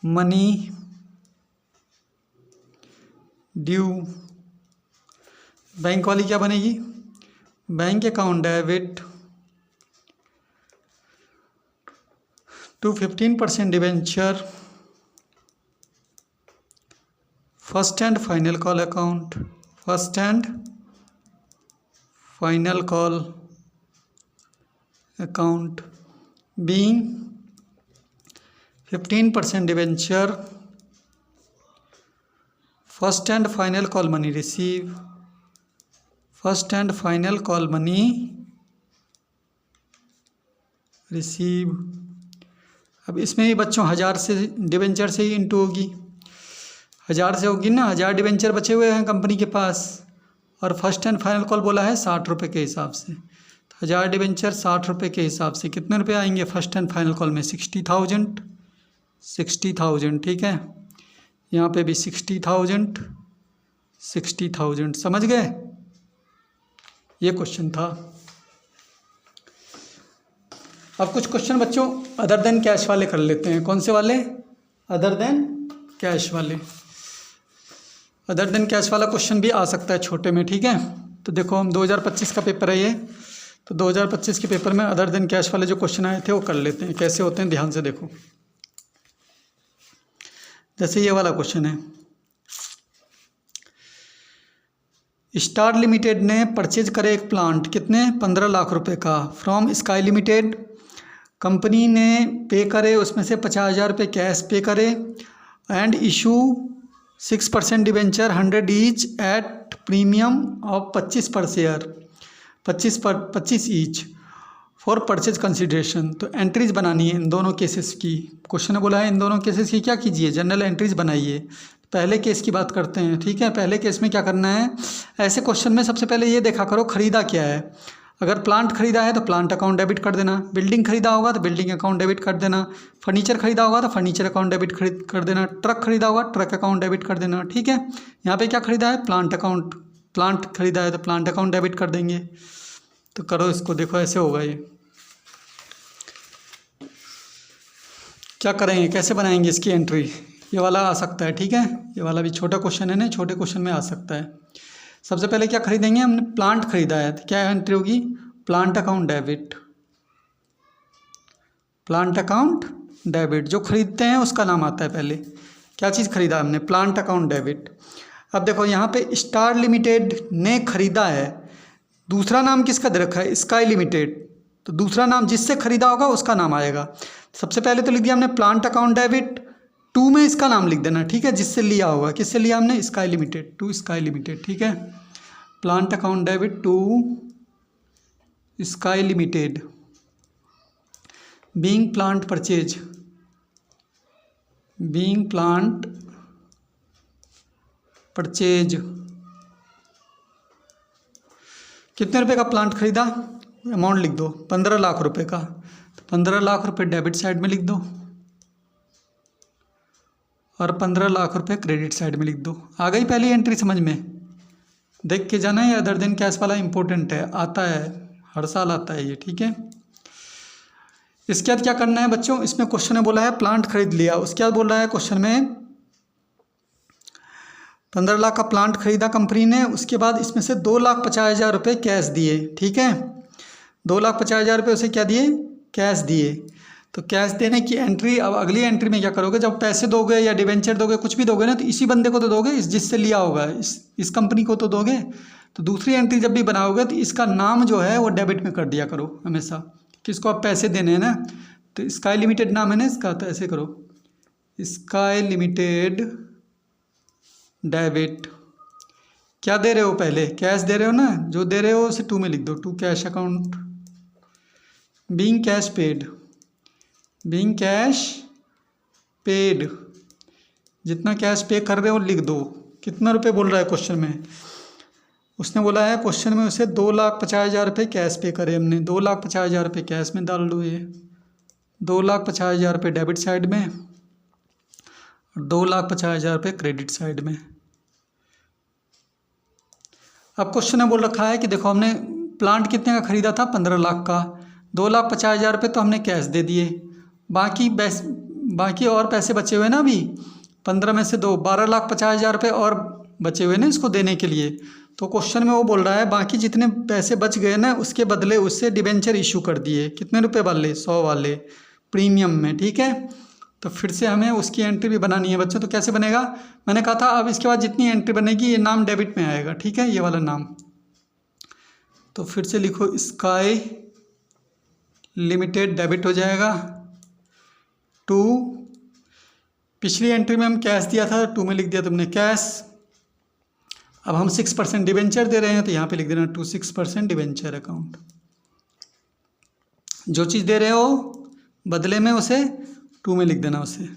money due. Bank वाली क्या बनेगी? Bank account debit to 15% debenture first and final call account, first and final call account being 15% debenture first and final call money receive, first and final call money receive. अब इसमें भी बच्चों 1000 से debenture से ही into होगी, 1000 से होगी ना। 1000 डिवेंचर बचे हुए हैं कंपनी के पास, और फर्स्ट एंड फाइनल कॉल बोला है 60 रुपये के हिसाब से। 1000 डिवेंचर 60 रुपये के हिसाब से कितने रुपये आएंगे फर्स्ट एंड फाइनल कॉल में? 60,000। ठीक है, यहाँ पे भी 60,000। समझ गए? ये क्वेश्चन था। अब कुछ क्वेश्चन बच्चों अदर देन कैश वाले कर लेते हैं। कौन से वाले? अदर देन कैश वाले। अदर देन कैश वाला क्वेश्चन भी आ सकता है छोटे में। ठीक है, तो देखो हम 2025 का पेपर है ये, तो 2025 के पेपर में अदर देन कैश वाले जो क्वेश्चन आए थे वो कर लेते हैं। कैसे होते हैं ध्यान से देखो। जैसे ये वाला क्वेश्चन है, स्टार लिमिटेड ने परचेज करे एक प्लांट, कितने? 15 लाख रुपए का, फ्रॉम स्काई लिमिटेड। कंपनी ने पे करे उसमें से 50,000 रुपये कैश पे करे and issue 6% debenture 100 each at premium of 25 पर share, 25 each for purchase consideration. तो एंट्रीज बनानी है इन दोनों केसेस की। क्वेश्चन ने बोला है इन दोनों केसेस की क्या कीजिए? जनरल एंट्रीज बनाइए। पहले केस की बात करते हैं। ठीक है, पहले केस में क्या करना है? ऐसे क्वेश्चन में सबसे पहले ये देखा करो खरीदा क्या है। अगर प्लांट खरीदा है तो प्लांट अकाउंट डेबिट कर देना, बिल्डिंग खरीदा होगा तो बिल्डिंग अकाउंट डेबिट कर देना, फर्नीचर खरीदा होगा तो फर्नीचर अकाउंट डेबिट कर देना, ट्रक खरीदा होगा ट्रक अकाउंट डेबिट कर देना। ठीक है, यहाँ पे क्या खरीदा है? प्लांट खरीदा है तो प्लांट अकाउंट डेबिट कर देंगे। तो करो इसको, देखो ऐसे होगा। ये क्या करेंगे, कैसे बनाएंगे इसकी एंट्री? ये वाला आ सकता है। ठीक है, ये वाला भी छोटा क्वेश्चन है ना, छोटे क्वेश्चन में आ सकता है। सबसे पहले क्या खरीदेंगे? हमने प्लांट खरीदा है तो क्या एंट्री होगी? Plant account debit, plant account debit. जो खरीदते हैं उसका नाम आता है पहले। क्या चीज़ खरीदा हमने? Plant account debit. अब देखो यहाँ पे स्टार लिमिटेड ने खरीदा है, दूसरा नाम किसका दे रखा है? Sky limited. तो दूसरा नाम जिससे खरीदा होगा उसका नाम आएगा। सबसे पहले तो लिख दिया हमने प्लांट अकाउंट डेबिट, टू में इसका नाम लिख देना, ठीक है, जिससे लिया होगा। किससे लिया हमने? Sky limited, to Sky limited, ठीक है। Plant account debit to Sky limited, being plant purchase, being plant purchase. कितने रुपए का प्लांट खरीदा? अमाउंट लिख दो, 15 लाख रुपए का। तो 15 लाख रुपए डेबिट साइड में लिख दो और 15 लाख रुपए क्रेडिट साइड में लिख दो। आ गई पहली एंट्री समझ में? देख के जाना है, अदर दिन कैश वाला इंपॉर्टेंट है, आता है, हर साल आता है ये, ठीक है। इसके बाद क्या करना है बच्चों? इसमें क्वेश्चन में बोला है प्लांट खरीद लिया, उसके बाद बोल रहा है क्वेश्चन में 15 लाख का प्लांट खरीदा कंपनी ने, उसके बाद इसमें से 2,50,000 रुपये कैश दिए, ठीक है। 2,50,000 रुपये उसे क्या दिए? कैश दिए। तो कैश देने की एंट्री, अब अगली एंट्री में क्या करोगे? जब पैसे दोगे या डिवेंचर दोगे, कुछ भी दोगे ना, तो इसी बंदे को तो दोगे, जिससे लिया होगा, इस कंपनी को तो दोगे। तो दूसरी एंट्री जब भी बनाओगे तो इसका नाम जो है वो डेबिट में कर दिया करो हमेशा। किसको आप पैसे देने हैं ना, तो स्काई लिमिटेड नाम है ना इसका, तो ऐसे करो, स्काई लिमिटेड डेबिट। क्या दे रहे हो? पहले कैश दे रहे हो ना, जो दे रहे हो उसे टू में लिख दो, to cash account, being cash paid, being cash paid, जितना कैश पे कर रहे हो लिख दो। कितना रुपए बोल रहा है क्वेश्चन में? उसने बोला है क्वेश्चन में उसे 2,50,000 रुपये कैश पे करे हमने, 2,50,000 रुपये कैश में डाल दो, ये 2,50,000 रुपये डेबिट साइड में और 2,50,000 रुपये क्रेडिट साइड में। अब क्वेश्चन में बोल रखा है कि देखो हमने प्लांट कितने का खरीदा था? 15 लाख का, 2,50,000 रुपये तो हमने कैश दे दिए, बाकी और पैसे बचे हुए ना अभी, 15 में से 12,50,000 रुपये और बचे हुए ना इसको देने के लिए। तो क्वेश्चन में वो बोल रहा है बाकी जितने पैसे बच गए ना, उसके बदले उससे डिबेंचर इशू कर दिए। कितने रुपए वाले? 100 वाले प्रीमियम में, ठीक है। तो फिर से हमें उसकी एंट्री भी बनानी है बच्चों। तो कैसे बनेगा? मैंने कहा था अब इसके बाद जितनी एंट्री बनेगी ये नाम डेबिट में आएगा, ठीक है, ये वाला नाम। तो फिर से लिखो स्काई लिमिटेड डेबिट हो जाएगा टू, पिछली एंट्री में हम कैश दिया था, टू में लिख दिया तुमने कैश। अब हम 6% डिवेंचर दे रहे हैं, तो यहाँ पे लिख देना टू 6% डिवेंचर अकाउंट। जो चीज़ दे रहे हो बदले में उसे टू में लिख देना उसे।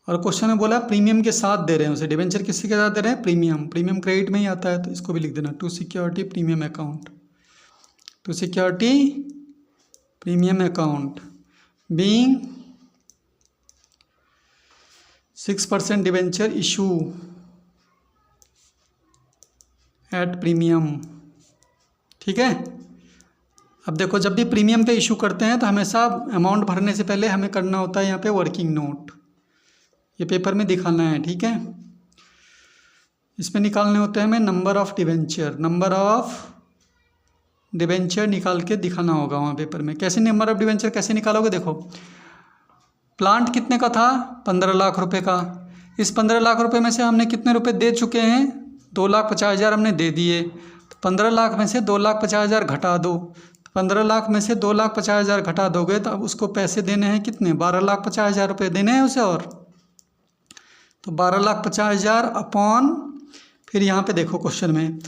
और क्वेश्चन में बोला प्रीमियम के साथ दे रहे हैं उसे, डिवेंचर किसके साथ दे रहे हैं? प्रीमियम, प्रीमियम क्रेडिट में ही आता है, तो इसको भी लिख देना to security premium account, to security premium account, being 6% debenture issue at premium, ठीक है। अब देखो जब भी प्रीमियम पे इशू करते हैं तो हमेशा अमाउंट भरने से पहले हमें करना होता है यहाँ पे वर्किंग नोट, ये पेपर में दिखाना है, ठीक है। इसमें निकालने होते हैं हमें number of debenture, number of debenture निकाल के दिखाना होगा वहाँ पेपर में। कैसे नंबर ऑफ डिवेंचर कैसे निकालोगे? देखो प्लांट कितने का था? 15 लाख रुपए का। इस 15 लाख रुपए में से हमने कितने रुपए दे चुके हैं? 2,50,000 हमने दे दिए। तो 15 लाख में से 2,50,000 घटा दो, तो 15 लाख में से 2,50,000 घटा दोगे तो अब उसको पैसे देने हैं कितने? 12,50,000 रुपये देने हैं उसे। और तो 12,50,000 अपॉन, फिर यहाँ पे देखो क्वेश्चन में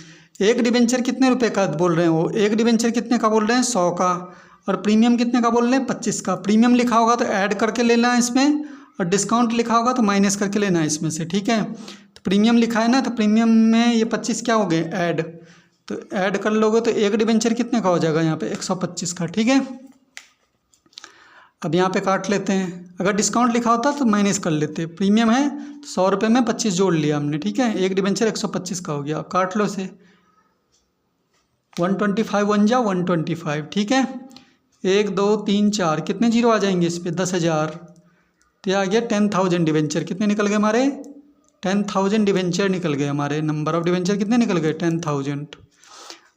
एक डिवेंचर कितने रुपए का बोल रहे हैं? वो एक डिवेंचर कितने का बोल रहे हैं? 100 का। और प्रीमियम कितने का बोल रहे हैं? 25 का। प्रीमियम लिखा होगा तो ऐड करके लेना है इसमें, और डिस्काउंट लिखा होगा तो माइनस करके लेना है इसमें से, ठीक है। तो प्रीमियम लिखा है ना, तो प्रीमियम में ये 25 क्या हो गए? ऐड, तो ऐड कर लोगे तो एक डिवेंचर कितने का हो जाएगा? यहाँ पे 125 का, ठीक है। अब यहाँ पे काट लेते हैं, अगर डिस्काउंट लिखा होता तो माइनस कर लेते। प्रीमियम है तो 100 रुपये में 25 जोड़ लिया हमने, ठीक है। एक डिवेंचर 125 का हो गया। अब काट लो इसे, 125 वन जा 125, ठीक है। 1 2 3 4 कितने जीरो आ जाएंगे इस पर? 10,000। तो आ गया 10,000 डिवेंचर। कितने निकल गए हमारे? 10,000 डिवेंचर निकल गए हमारे। नंबर ऑफ डिवेंचर कितने निकल गए? 10,000।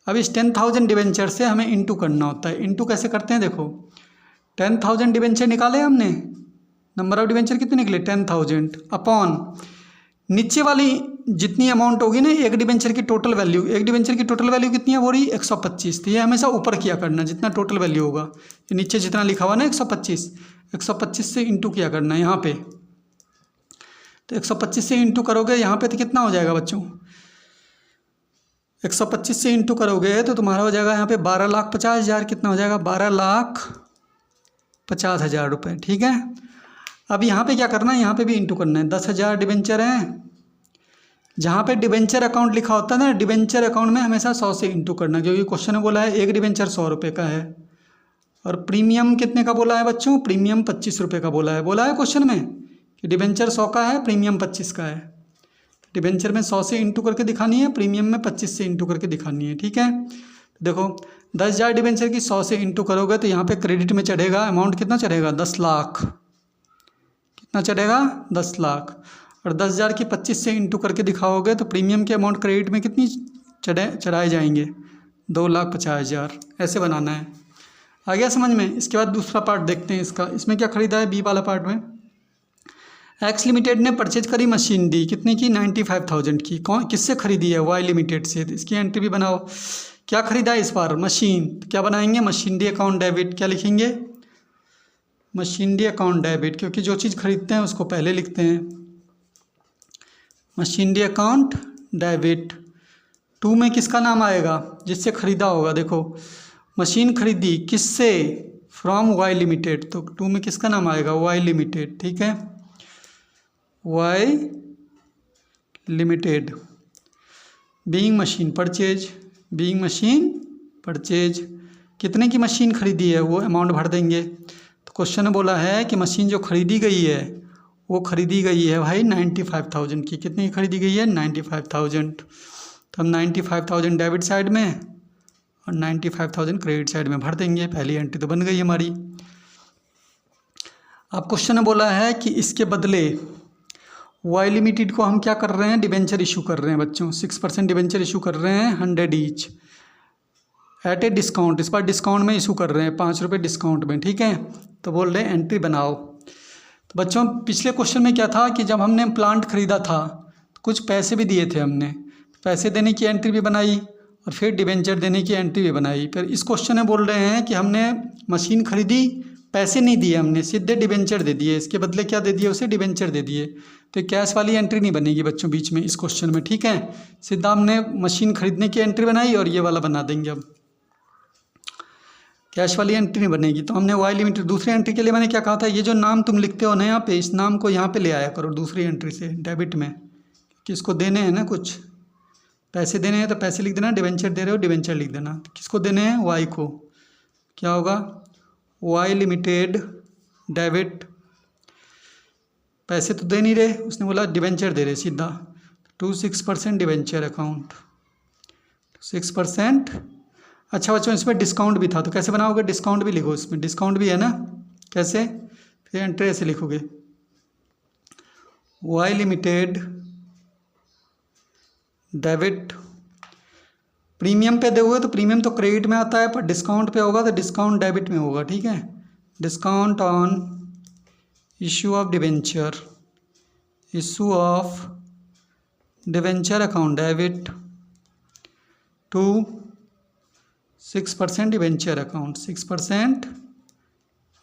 अब इस 10,000 डिवेंचर से हमें इंटू करना होता है। इंटू कैसे करते हैं? देखो 10,000 डिवेंचर निकाले हमने, नंबर ऑफ डिवेंचर कितने निकले? 10,000 अपॉन नीचे वाली जितनी अमाउंट होगी ना, एक डिवेंचर की टोटल वैल्यू, एक डिवेंचर की टोटल वैल्यू कितनी है? वो रही 125। तो ये हमेशा ऊपर किया करना, जितना टोटल वैल्यू होगा, नीचे जितना लिखा हुआ ना 125 से इंटू किया करना है यहाँ पे। तो 125 से इंटू करोगे यहाँ पे तो कितना हो जाएगा बच्चों, 125 से इंटू करोगे तो तुम्हारा हो जाएगा यहाँ पे 12,50,000। कितना हो जाएगा, 12,50,000 रुपये। ठीक है, अब यहाँ पे क्या करना है, यहाँ पे भी इंटू करना है। 10,000 डिबेंचर हैं, जहाँ पे डिबेंचर अकाउंट लिखा होता है ना, डिबेंचर अकाउंट में हमेशा 100 से इंटू करना, क्योंकि क्वेश्चन में बोला है एक डिबेंचर 100 रुपये का है। और प्रीमियम कितने का बोला है बच्चों, प्रीमियम 25 रुपये का बोला है क्वेश्चन में कि डिबेंचर 100 का है, प्रीमियम 25 का है। डिबेंचर में 100 से इंटू करके दिखानी है, प्रीमियम में 25 से इंटू करके दिखानी है। ठीक है, देखो 10,000 डिबेंचर की 100 से इंटू करोगे तो यहाँ पे क्रेडिट में चढ़ेगा अमाउंट, कितना चढ़ेगा, 10 लाख। कितना चढ़ेगा, 10 लाख। और 10,000 की 25 से इंटू करके दिखाओगे तो प्रीमियम के अमाउंट क्रेडिट में कितनी चढ़ाए जाएंगे, 2,50,000। ऐसे बनाना है। आ गया समझ में। इसके बाद दूसरा पार्ट देखते हैं इसका। इसमें क्या खरीदा है, बी वाला पार्ट में एक्स लिमिटेड ने परचेज करी मशीन डी, कितने की, 95,000 की। कौन, किससे खरीदी है, वाई लिमिटेड से। इसकी एंट्री भी बनाओ। क्या खरीदा है इस बार, मशीन। तो क्या बनाएंगे, मशीन डी अकाउंट डेबिट। क्या लिखेंगे, मशीन डी अकाउंट डेबिट, क्योंकि जो चीज़ खरीदते हैं उसको पहले लिखते हैं। Machine D account debit. 2 में किसका नाम आएगा, जिससे खरीदा होगा। देखो मशीन खरीदी किससे, फ्रॉम वाई लिमिटेड, तो 2 में किसका नाम आएगा, वाई लिमिटेड। ठीक है, Y limited. Being machine purchase, being machine purchase. कितने की मशीन खरीदी है वो अमाउंट भर देंगे। तो क्वेश्चन में बोला है कि मशीन जो खरीदी गई है वो खरीदी गई है भाई 95,000 की। कितनी की खरीदी गई है, 95,000। तो हम 95,000 डेबिट साइड में और 95,000 क्रेडिट साइड में भर देंगे। पहली एंट्री तो बन गई हमारी। अब क्वेश्चन में बोला है कि इसके बदले वाई लिमिटेड को हम क्या कर रहे हैं, डिबेंचर इशू कर रहे हैं बच्चों। 6% डिबेंचर इशू कर रहे हैं, 100 ईच एट ए डिस्काउंट। इस बार डिस्काउंट में इशू कर रहे हैं, 5 रुपये डिस्काउंट में। ठीक है, तो बोल रहे हैं एंट्री बनाओ। तो बच्चों पिछले क्वेश्चन में क्या था कि जब हमने प्लांट खरीदा था तो कुछ पैसे भी दिए थे हमने, पैसे देने की एंट्री भी बनाई और फिर डिबेंचर देने की एंट्री भी बनाई। फिर इस क्वेश्चन में बोल रहे हैं कि हमने मशीन खरीदी, पैसे नहीं दिए हमने, सीधे डिबेंचर दे दिए। इसके बदले क्या दे दिए उसे, डिबेंचर दे दिए। तो कैश वाली एंट्री नहीं बनेगी बच्चों बीच में इस क्वेश्चन में। ठीक है, सीधा हमने मशीन खरीदने की एंट्री बनाई और ये वाला बना देंगे। अब कैश वाली एंट्री नहीं बनेगी। तो हमने वाई लिमिटेड दूसरी एंट्री के लिए मैंने क्या कहा था, ये जो नाम तुम लिखते हो ना यहाँ पे, इस नाम को यहाँ पे ले आया करो दूसरी एंट्री से डेबिट में, कि इसको देने हैं ना, कुछ पैसे देने हैं तो पैसे लिख देना, डिबेंचर दे रहे हो डिबेंचर लिख देना। तो किसको देने हैं, वाई को। क्या होगा, वाई लिमिटेड डेबिट। पैसे तो दे नहीं रहे, उसने बोला डिबेंचर दे रहे सीधा। 6% डिबेंचर अकाउंट, 6%। अच्छा बच्चों इसमें डिस्काउंट भी था, तो कैसे बनाओगे, डिस्काउंट भी लिखो, इसमें डिस्काउंट भी है ना। कैसे, फिर एंट्री ऐसे लिखोगे, वाई लिमिटेड डेबिट। प्रीमियम पे दोगे तो प्रीमियम तो क्रेडिट में आता है, पर डिस्काउंट पे होगा तो डिस्काउंट डेबिट में होगा। ठीक है, discount on issue of debenture, issue of debenture account debit to 6% debenture account, 6%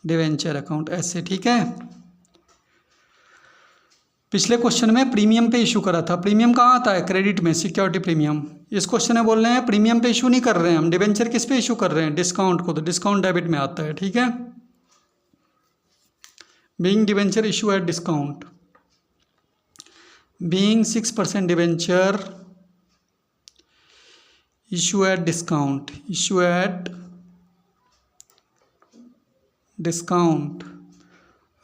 debenture account, ऐसे। ठीक है, पिछले क्वेश्चन में प्रीमियम पे इशू करा था। प्रीमियम कहाँ आता है, क्रेडिट में, सिक्योरिटी प्रीमियम। इस क्वेश्चन में बोल रहे हैं प्रीमियम पे इशू नहीं कर रहे हैं हम, डिबेंचर किस पे इशू कर रहे हैं, डिस्काउंट को, तो डिस्काउंट डेबिट में आता है। ठीक है, being debenture issue at discount, being 6% debenture issue at discount, issue at discount.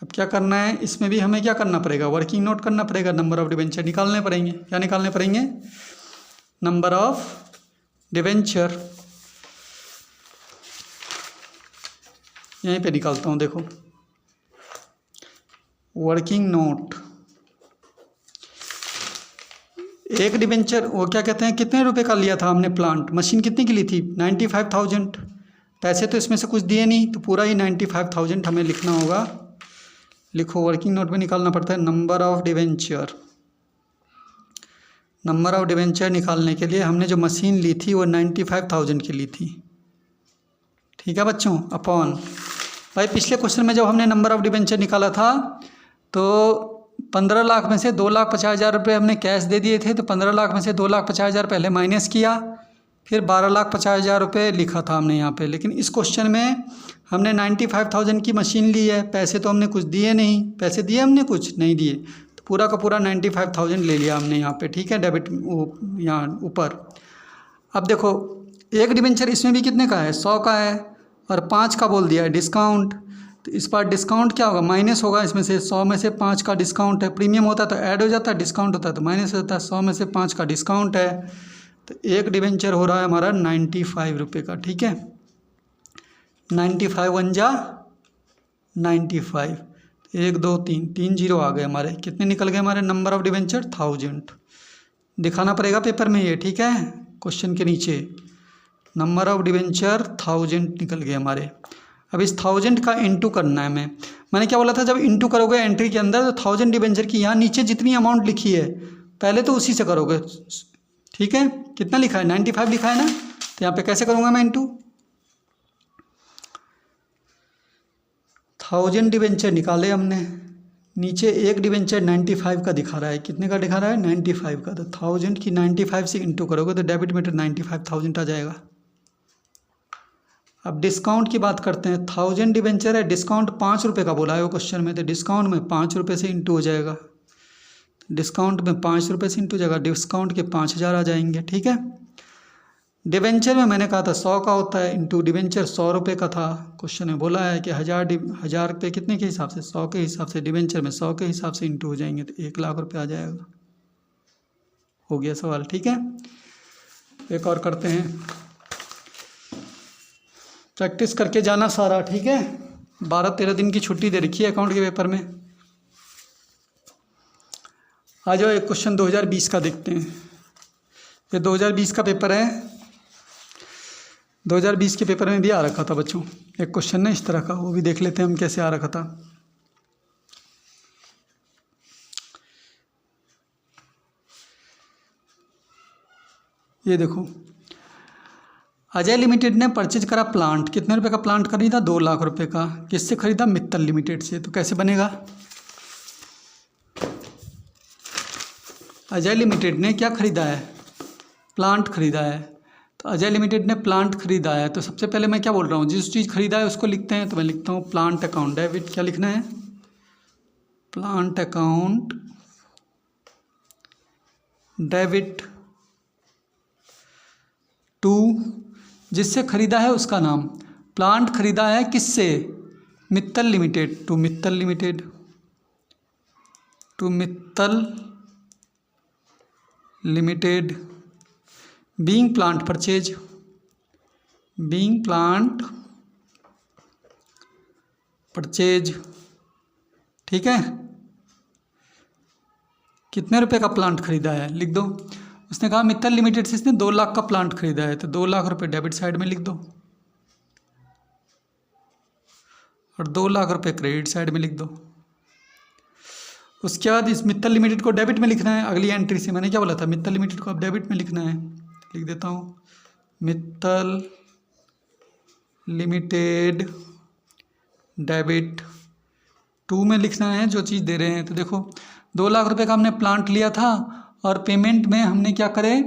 अब क्या करना है, इसमें भी हमें क्या करना पड़ेगा, वर्किंग नोट करना पड़ेगा, नंबर ऑफ डिबेंचर निकालने पड़ेंगे। क्या निकालने पड़ेंगे, नंबर ऑफ डिबेंचर। यहीं पे निकालता हूँ, देखो वर्किंग नोट। एक डिबेंचर वो क्या कहते हैं, कितने रुपए का लिया था हमने प्लांट, मशीन कितने की ली थी, 95,000। पैसे तो इसमें से कुछ दिए नहीं, तो पूरा ही 95,000 हमें लिखना होगा। लिखो, वर्किंग नोट में निकालना पड़ता है number of debenture. Number of debenture निकालने के लिए हमने जो मशीन ली थी वो 95,000 की ली थी। ठीक है बच्चों, अपॉन भाई पिछले क्वेश्चन में जब हमने नंबर ऑफ डिबेंचर निकाला था तो 15 लाख में से 2,50,000 रुपये हमने कैश दे दिए थे, तो 15 लाख में से 2,50,000 पहले माइनस किया, फिर 12,50,000 रुपये लिखा था हमने यहाँ पे। लेकिन इस क्वेश्चन में हमने 95,000 की मशीन ली है, पैसे तो हमने कुछ दिए नहीं, पैसे दिए हमने कुछ नहीं दिए, तो पूरा का पूरा 95,000 ले लिया हमने यहाँ पे, ठीक है, डेबिट यहाँ ऊपर। अब देखो एक डिबेंचर इसमें भी कितने का है, 100 का है, और 5 का बोल दिया है डिस्काउंट, तो इस बार डिस्काउंट क्या होगा, माइनस होगा इसमें से। 100 में से 5 का डिस्काउंट है, प्रीमियम होता है तो ऐड हो जाता है, डिस्काउंट होता है तो माइनस हो जाता है। 100 में से 5 का डिस्काउंट है, तो एक डिबेंचर हो रहा है हमारा 95 रुपये का, ठीक है। 95 वन जा 95, 1 2 3 3 जीरो आ गए हमारे, कितने निकल गए हमारे नंबर ऑफ डिबेंचर, 1000 दिखाना पड़ेगा पेपर में ये, ठीक है, क्वेश्चन के नीचे नंबर ऑफ डिबेंचर 1000 निकल गए हमारे। अब इस 1000 का इंटू करना है। मैंने क्या बोला था, जब इंटू करोगे एंट्री के अंदर तो 1000 डिबेंचर की यहाँ नीचे जितनी अमाउंट लिखी है पहले तो उसी से करोगे, ठीक है। कितना लिखा है, 95 लिखा है ना, तो यहाँ पे कैसे करूँगा मैं इंटू। 1000 डिबेंचर निकाले हमने, नीचे एक डिबेंचर 95 का दिखा रहा है, कितने का दिखा रहा है, 95 का, तो 1000 की 95 से इंटू करोगे तो डेबिट में 95,000 आ जाएगा। अब डिस्काउंट की बात करते हैं, 1000 डिबेंचर है, डिस्काउंट 5 रुपये का बोला है वो क्वेश्चन में, तो डिस्काउंट में 5 रुपये से इंटू हो जाएगा, डिस्काउंट में 5 रुपये से इंटू हो जाएगा, डिस्काउंट के 5,000 आ जाएंगे, ठीक है। डिबेंचर में मैंने कहा था 100 का होता है, इंटू डिबेंचर 100 रुपये का था, क्वेश्चन में बोला है कि 1000 रुपये कितने के हिसाब से, 100 के हिसाब से, डिबेंचर में 100 के हिसाब से इंटू हो जाएंगे तो 1,00,000 रुपये आ जाएगा। हो गया सवाल, ठीक है। एक और करते हैं, प्रैक्टिस करके जाना सारा, ठीक है। 12-13 दिन की छुट्टी दे रखी है अकाउंट के पेपर में। आ जाओ एक क्वेश्चन 2020 का देखते हैं, ये 2020 का पेपर है। 2020 के पेपर में भी आ रखा था बच्चों एक क्वेश्चन ना इस तरह का, वो भी देख लेते हैं हम कैसे आ रखा था। ये देखो, अजय लिमिटेड ने परचेज करा प्लांट, कितने रुपए का प्लांट खरीदा, 2 लाख रुपए का, किससे खरीदा, मित्तल लिमिटेड से। तो कैसे बनेगा, अजय लिमिटेड ने क्या खरीदा है, प्लांट खरीदा है, तो अजय लिमिटेड ने प्लांट खरीदा है, तो सबसे पहले मैं क्या बोल रहा हूँ, जिस चीज़ खरीदा है उसको लिखते हैं, तो मैं लिखता हूँ प्लांट अकाउंट डेबिट, क्या लिखना है, प्लांट अकाउंट डेबिट टू, जिससे खरीदा है उसका नाम, प्लांट खरीदा है किससे, Mittal limited, to Mittal limited, to Mittal limited, being plant purchase, being plant purchase, ठीक है। कितने रुपए का प्लांट खरीदा है लिख दो, उसने कहा मित्तल लिमिटेड से इसने 2 लाख का प्लांट खरीदा है, तो 2 लाख रुपए डेबिट साइड में लिख दो, और 2 लाख रुपए क्रेडिट साइड में लिख दो। उसके बाद इस मित्तल लिमिटेड को डेबिट में लिखना है, अगली एंट्री से। मैंने क्या बोला था, मित्तल लिमिटेड को अब डेबिट में लिखना है, लिख देता हूँ, मित्तल लिमिटेड डेबिट टू में लिखना है जो चीज़ दे रहे हैं। तो देखो 2 लाख रुपए का हमने प्लांट लिया था, और पेमेंट में हमने क्या करे,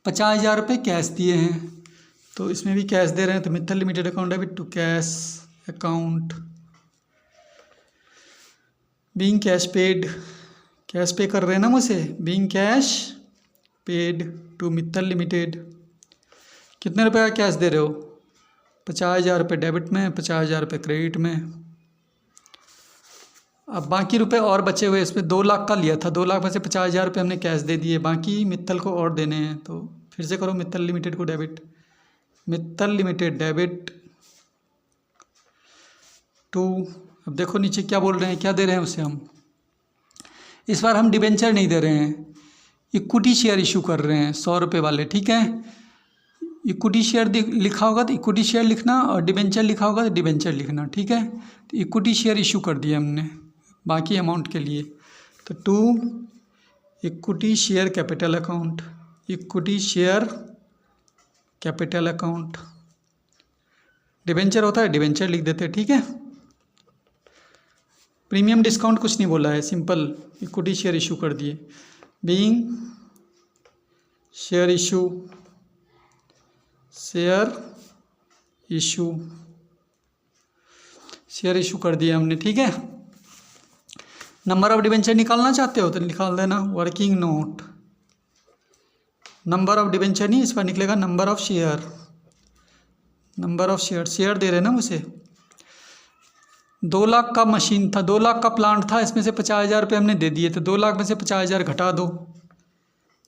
50,000 रुपये कैश दिए हैं, तो इसमें भी कैश दे रहे हैं, तो Mittal limited account debit to cash account, being cash paid, cash pay कर रहे हैं ना मुझसे, being cash paid to Mittal limited. कितने रुपए का कैश दे रहे हो, 50,000 रुपये डेबिट में, 50,000 रुपये क्रेडिट में। अब बाकी रुपए और बचे हुए, इसमें 2 लाख का लिया था, 2 लाख में से 50,000 रुपये हमने कैश दे दिए, बाकी मित्तल को और देने हैं। तो फिर से करो, मित्तल लिमिटेड को debit, Mittal limited debit to, अब देखो नीचे क्या बोल रहे हैं, क्या दे रहे हैं उसे हम, इस बार हम डिबेंचर नहीं दे रहे हैं, इक्विटी शेयर इशू कर रहे हैं 100 रुपये वाले, ठीक है। इक्विटी शेयर लिखा होगा तो इक्विटी शेयर लिखना, और डिबेंचर लिखा होगा तो डिबेंचर लिखना, ठीक है। तो इक्विटी शेयर इशू कर दिया हमने बाकी अमाउंट के लिए, तो to equity share capital account, equity share capital account, debenture होता है डिबेंचर लिख देते हैं, ठीक है। प्रीमियम डिस्काउंट कुछ नहीं बोला है, सिंपल इक्विटी शेयर इशू कर दिए। बीइंग शेयर इशू कर दिया हमने, ठीक है। नंबर ऑफ डिबेंचर निकालना चाहते हो तो निकाल देना, working note. Number of debenture नहीं, इस बार निकलेगा नंबर ऑफ शेयर। शेयर दे रहे ना मुझे। 2 लाख का मशीन था, 2 लाख का प्लांट था, इसमें से 50,000 रुपये हमने दे दिए, तो 2 लाख में से 50,000 घटा दो,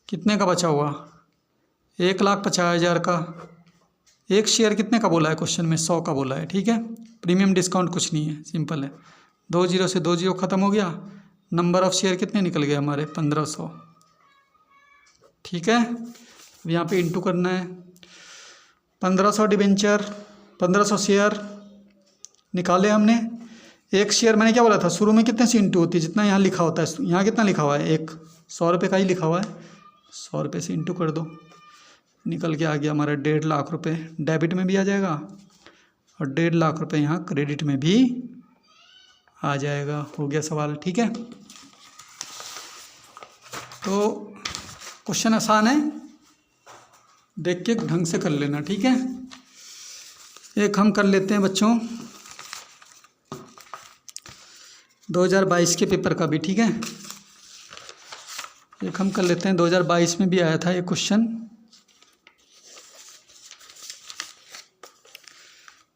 कितने का बचा हुआ? 1,50,000 का। एक शेयर कितने का बोला है क्वेश्चन में? 100 का बोला है, ठीक है। प्रीमियम डिस्काउंट कुछ नहीं है, सिंपल है। 2 जीरो से 2 जीरो ख़त्म हो गया। नंबर ऑफ शेयर कितने निकल गए हमारे? 1500, ठीक है। अब यहाँ पे इंटू करना है। 1500 डिबेंचर, 1500 शेयर निकाले हमने। एक शेयर मैंने क्या बोला था शुरू में, कितने से इंटू होती है? जितना यहाँ लिखा होता है। यहाँ कितना लिखा हुआ है? 100 रुपये का ही लिखा हुआ है, 100 रुपये से इंटू कर दो, निकल के आ गया हमारा 1.5 लाख रुपये। डेबिट में भी आ जाएगा और 1.5 लाख रुपये यहाँ क्रेडिट में भी आ जाएगा। हो गया सवाल, ठीक है। तो क्वेश्चन आसान है, देख के ढंग से कर लेना, ठीक है। एक हम कर लेते हैं बच्चों 2022 के पेपर का भी, ठीक है। एक हम कर लेते हैं 2022 में भी आया था ये क्वेश्चन,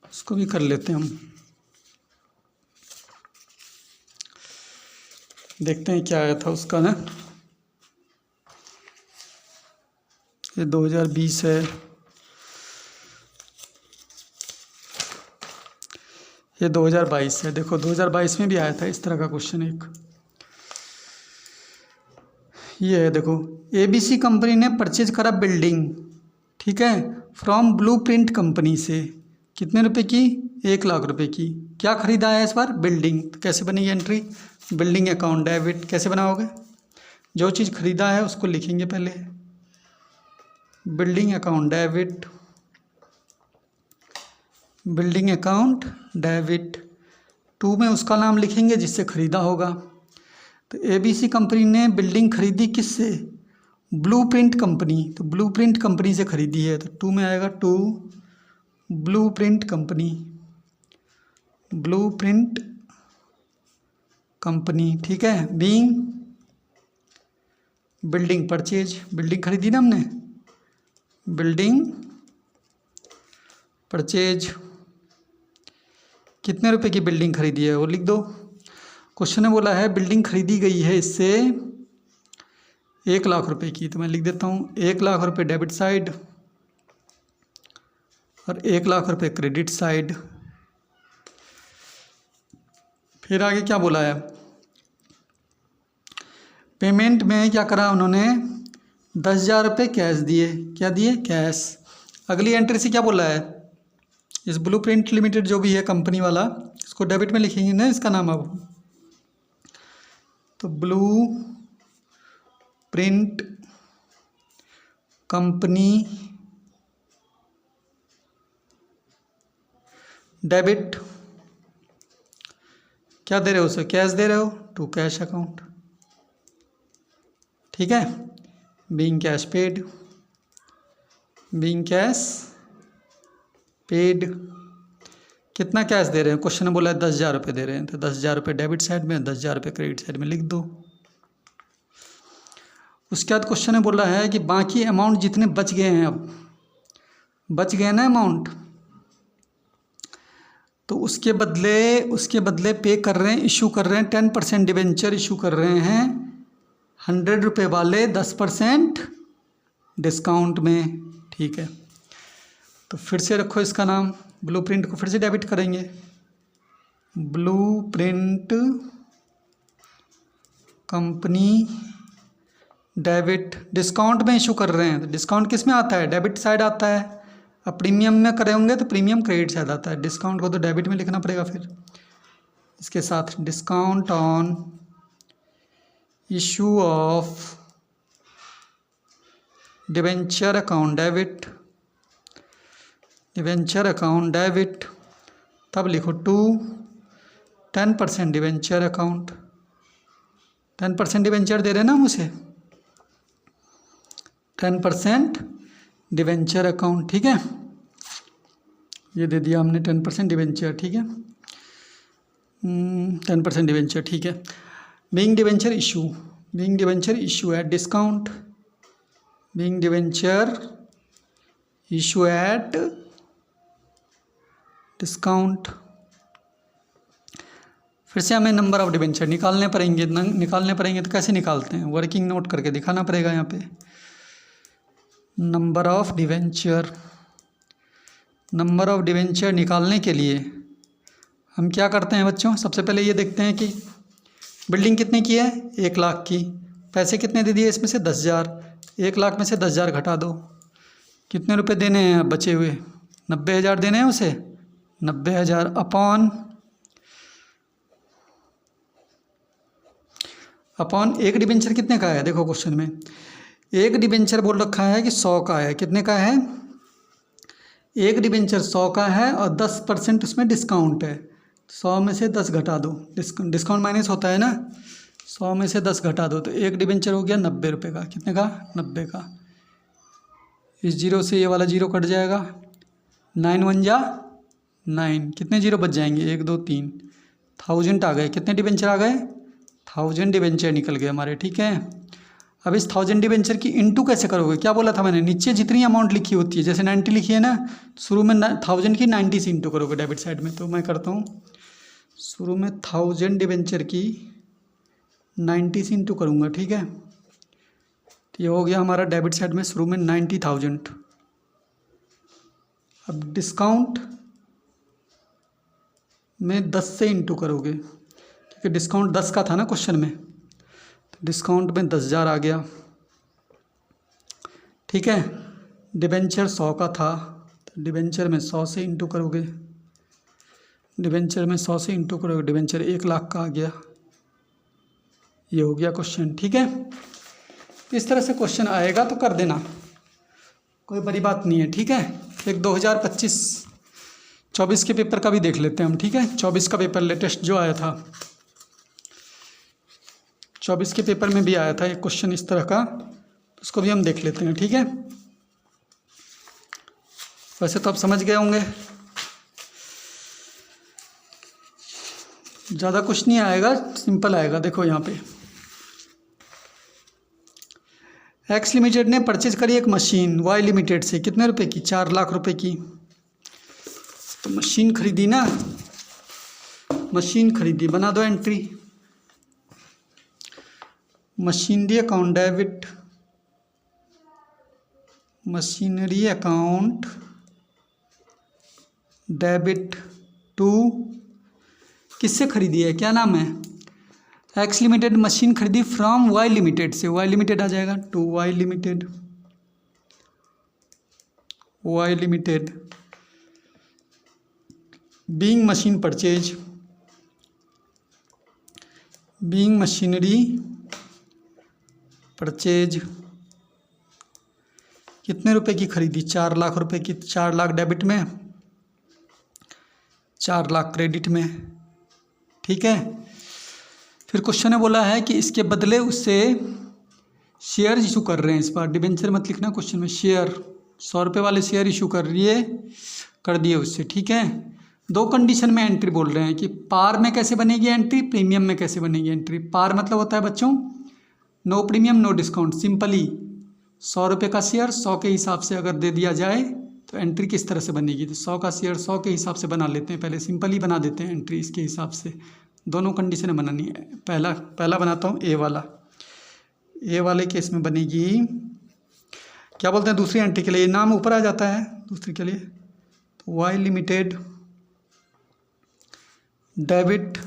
उसको भी कर लेते हैं हम। देखते हैं क्या आया था उसका ना। ये 2020 है, ये 2022 है। देखो 2022 में भी आया था इस तरह का क्वेश्चन एक। ये है देखो, ABC कंपनी ने परचेज करा बिल्डिंग, ठीक है, फ्रॉम ब्लूप्रिंट कंपनी से। कितने रुपए की? 1 लाख रुपए की। क्या खरीदा है इस बार? बिल्डिंग। तो कैसे बनेगी एंट्री? Building account debit. कैसे बनाओगे? जो चीज़ खरीदा है उसको लिखेंगे पहले, building account debit, building account debit. 2 में उसका नाम लिखेंगे जिससे ख़रीदा होगा। तो ABC कंपनी ने बिल्डिंग खरीदी किससे? Blueprint company. तो ब्लूप्रिंट कंपनी से खरीदी है, तो 2 में आएगा 2 ब्लूप्रिंट कंपनी, ब्लूप्रिंट कंपनी, ठीक है। बीइंग बिल्डिंग परचेज, बिल्डिंग खरीदी ना हमने, बिल्डिंग परचेज। कितने रुपए की बिल्डिंग खरीदी है वो लिख दो। क्वेश्चन ने बोला है बिल्डिंग खरीदी गई है इससे 1 लाख रुपए की, तो मैं लिख देता हूँ 1 लाख रुपए डेबिट साइड और 1 लाख रुपए क्रेडिट साइड। फिर आगे क्या बोला है? पेमेंट में क्या करा उन्होंने? 10,000 रुपये कैश दिए। क्या दिए? कैश। अगली एंट्री से क्या बोला है? इस ब्लूप्रिंट लिमिटेड जो भी है कंपनी वाला, इसको डेबिट में लिखेंगे ना इसका नाम अब। तो ब्लू प्रिंट कंपनी डेबिट। क्या दे रहे हो उसे? कैश दे रहे हो, टू कैश अकाउंट, ठीक है। Being cash paid, being cash paid. कितना कैश दे रहे हैं? क्वेश्चन ने बोला है 10,000 रुपये दे रहे हैं, तो 10,000 रुपये डेबिट साइड में, 10,000 रुपये क्रेडिट साइड में लिख दो। उसके बाद क्वेश्चन ने बोला है कि बाकी अमाउंट जितने बच गए हैं, अब बच गए ना अमाउंट, तो उसके बदले पे कर रहे हैं, इशू कर रहे हैं 10% डिबेंचर इशू कर रहे हैं 100 रुपये वाले 10% डिस्काउंट में, ठीक है। तो फिर से रखो इसका नाम, ब्लूप्रिंट को फिर से डेबिट करेंगे, ब्लूप्रिंट कंपनी डेबिट। डिस्काउंट में इशू कर रहे हैं, तो डिस्काउंट किस में आता है? डेबिट साइड आता है। अब प्रीमियम में करे होंगे तो प्रीमियम क्रेडिट साइड आता है, डिस्काउंट को तो डेबिट में लिखना पड़ेगा। फिर इसके साथ discount on issue of debenture account debit, debenture account debit. तब लिखो 2 10% डिवेंचर अकाउंट, 10% डिवेंचर दे रहे ना मुझे, 10% डिवेंचर अकाउंट, ठीक है, ये दे दिया हमने 10% डिवेंचर, ठीक है, 10% डिवेंचर, ठीक है। Being debenture issue, being debenture issue at discount, being debenture issue at discount. फिर से हमें नंबर ऑफ डिवेंचर निकालने पड़ेंगे तो कैसे निकालते हैं, वर्किंग नोट करके दिखाना पड़ेगा यहाँ पे। Number of debenture, number of debenture निकालने के लिए हम क्या करते हैं बच्चों, सबसे पहले ये देखते हैं कि बिल्डिंग कितने की है, 1 लाख की, पैसे कितने दे दिए इसमें से 10,000, 1 लाख में से 10,000 घटा दो, कितने रुपए देने हैं बचे हुए, 90,000 देने हैं उसे, 90,000 अपॉन एक डिबेंचर कितने का है, देखो क्वेश्चन में एक डिबेंचर बोल रखा है कि 100 का है, कितने का है, एक डिबेंचर 100 का है और 10% उसमें डिस्काउंट है, 100 में से 10 घटा दो, डिस्काउंट माइनस होता है ना, 100 में से 10 घटा दो तो एक डिबेंचर हो गया 90 रुपये का, कितने का, 90 का। इस जीरो से ये वाला जीरो कट जाएगा, 9 1 जा 9, कितने जीरो बच जाएंगे, 1 2 3, 1000 आ गए, कितने डिबेंचर आ गए, 1000 डिबेंचर निकल गए हमारे, ठीक है। अब इस 1000 डिबेंचर की इंटू कैसे करोगे, क्या बोला था मैंने, नीचे जितनी अमाउंट लिखी होती है, जैसे 90 लिखी है ना, शुरू में 1000 की 90 से इंटू करोगे डेबिट साइड में, तो मैं करता हूँ शुरू में 1000 डिबेंचर की 90 से इंटू करूँगा, ठीक है, तो ये हो गया हमारा डेबिट साइड में शुरू में 90,000। अब डिस्काउंट में 10 से इंटू करोगे, क्योंकि डिस्काउंट 10 का था ना क्वेश्चन में, तो डिस्काउंट में 10,000 आ गया, ठीक है। डिबेंचर 100 का था, तो डिबेंचर में 100 से इंटू करोगे, डिबेंचर में 100 से इंटू करोगे, डिबेंचर 1 लाख का आ गया, ये हो गया क्वेश्चन, ठीक है। इस तरह से क्वेश्चन आएगा तो कर देना, कोई बड़ी बात नहीं है, ठीक है। एक 2025-24 के पेपर का भी देख लेते हैं हम, ठीक है, 24 का पेपर लेटेस्ट जो आया था, 24 के पेपर में भी आया था एक क्वेश्चन इस तरह का, उसको भी हम देख लेते हैं, ठीक है। वैसे तो आप समझ गए होंगे, ज़्यादा कुछ नहीं आएगा, सिंपल आएगा। देखो यहाँ पे एक्स लिमिटेड ने परचेज करी एक मशीन वाई लिमिटेड से, कितने रुपए की, 4 लाख रुपए की। तो मशीन खरीदी ना, मशीन खरीदी, बना दो entry, machinery account debit, machinery account debit to, किससे खरीदी है, क्या नाम है, एक्स लिमिटेड मशीन खरीदी फ्रॉम वाई लिमिटेड से, वाई लिमिटेड आ जाएगा, to Y limited, Y limited being machine purchase, being machinery purchase, कितने रुपए की खरीदी, 4 लाख रुपए की, 4 लाख डेबिट में, 4 लाख क्रेडिट में, ठीक है। फिर क्वेश्चन ने बोला है कि इसके बदले उससे शेयर इशू कर रहे हैं, इस बार डिबेंचर मत लिखना क्वेश्चन में, शेयर 100 रुपये वाले शेयर इशू कर दिए उससे, ठीक है। 2 कंडीशन में एंट्री बोल रहे हैं कि पार में कैसे बनेगी एंट्री, प्रीमियम में कैसे बनेगी एंट्री। पार मतलब होता है बच्चों no premium no discount, simply 100 रुपये का शेयर 100 के हिसाब से अगर दे दिया जाए तो एंट्री किस तरह से बनेगी, तो 100 का शेयर 100 के हिसाब से बना लेते हैं, पहले सिंपली बना देते हैं एंट्री इसके हिसाब से। दोनों कंडीशन बनानी है, पहला बनाता हूँ ए वाला, ए वाले केस में बनेगी, क्या बोलते हैं दूसरी एंट्री के लिए, नाम ऊपर आ जाता है दूसरी के लिए, तो वाई लिमिटेड डेबिट,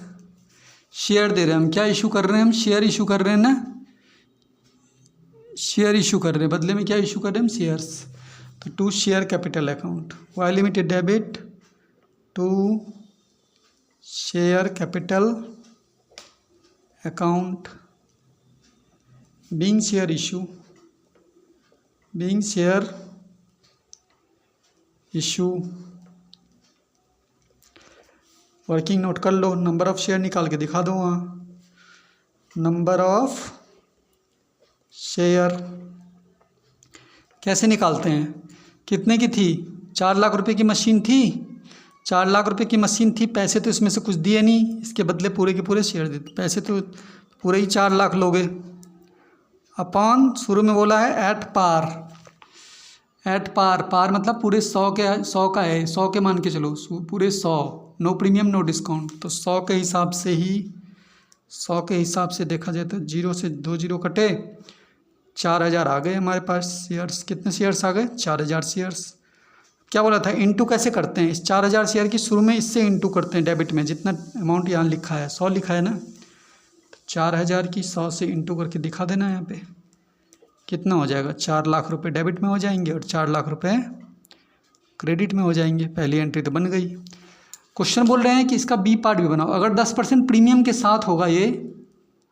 शेयर दे रहे हैं हम, क्या इशू कर रहे हैं हम, शेयर इशू कर रहे हैं ना, शेयर इशू कर रहे हैं, बदले में क्या इशू कर रहे हैं हम, शेयर्स, तो to share capital account, Y limited debit to share capital account being share issue, being share issue working note कर लो, नंबर ऑफ़ शेयर निकाल के दिखा दो वहाँ। नंबर ऑफ शेयर कैसे निकालते हैं? कितने की थी? 4 लाख रुपए की मशीन थी, 4 लाख रुपए की मशीन थी, पैसे तो इसमें से कुछ दिए नहीं, इसके बदले पूरे के पूरे शेयर देते, पैसे तो पूरे ही 4 लाख लोगे। अपॉन शुरू में बोला है एट पार, एट पार, पार मतलब पूरे 100 का है, 100 के मान के चलो, पूरे 100, नो प्रीमियम नो डिस्काउंट, तो 100 के हिसाब से ही, 100 के हिसाब से देखा जाए तो 0 से 2 जीरो कटे, 4000 आ गए हमारे पास शेयर्स। कितने शेयर्स आ गए? 4000 शेयर्स। क्या बोला था? इंटू कैसे करते हैं? इस 4000 शेयर की शुरू में इससे इंटू करते हैं डेबिट में, जितना अमाउंट यहाँ लिखा है 100 लिखा है ना, तो 4000 की 100 से इंटू करके दिखा देना यहाँ पे, कितना हो जाएगा? 4 लाख रुपए डेबिट में हो जाएंगे और 4 लाख रुपए क्रेडिट में हो जाएंगे। पहली एंट्री तो बन गई। क्वेश्चन बोल रहे हैं कि इसका बी पार्ट भी बनाओ। अगर 10% प्रीमियम के साथ होगा ये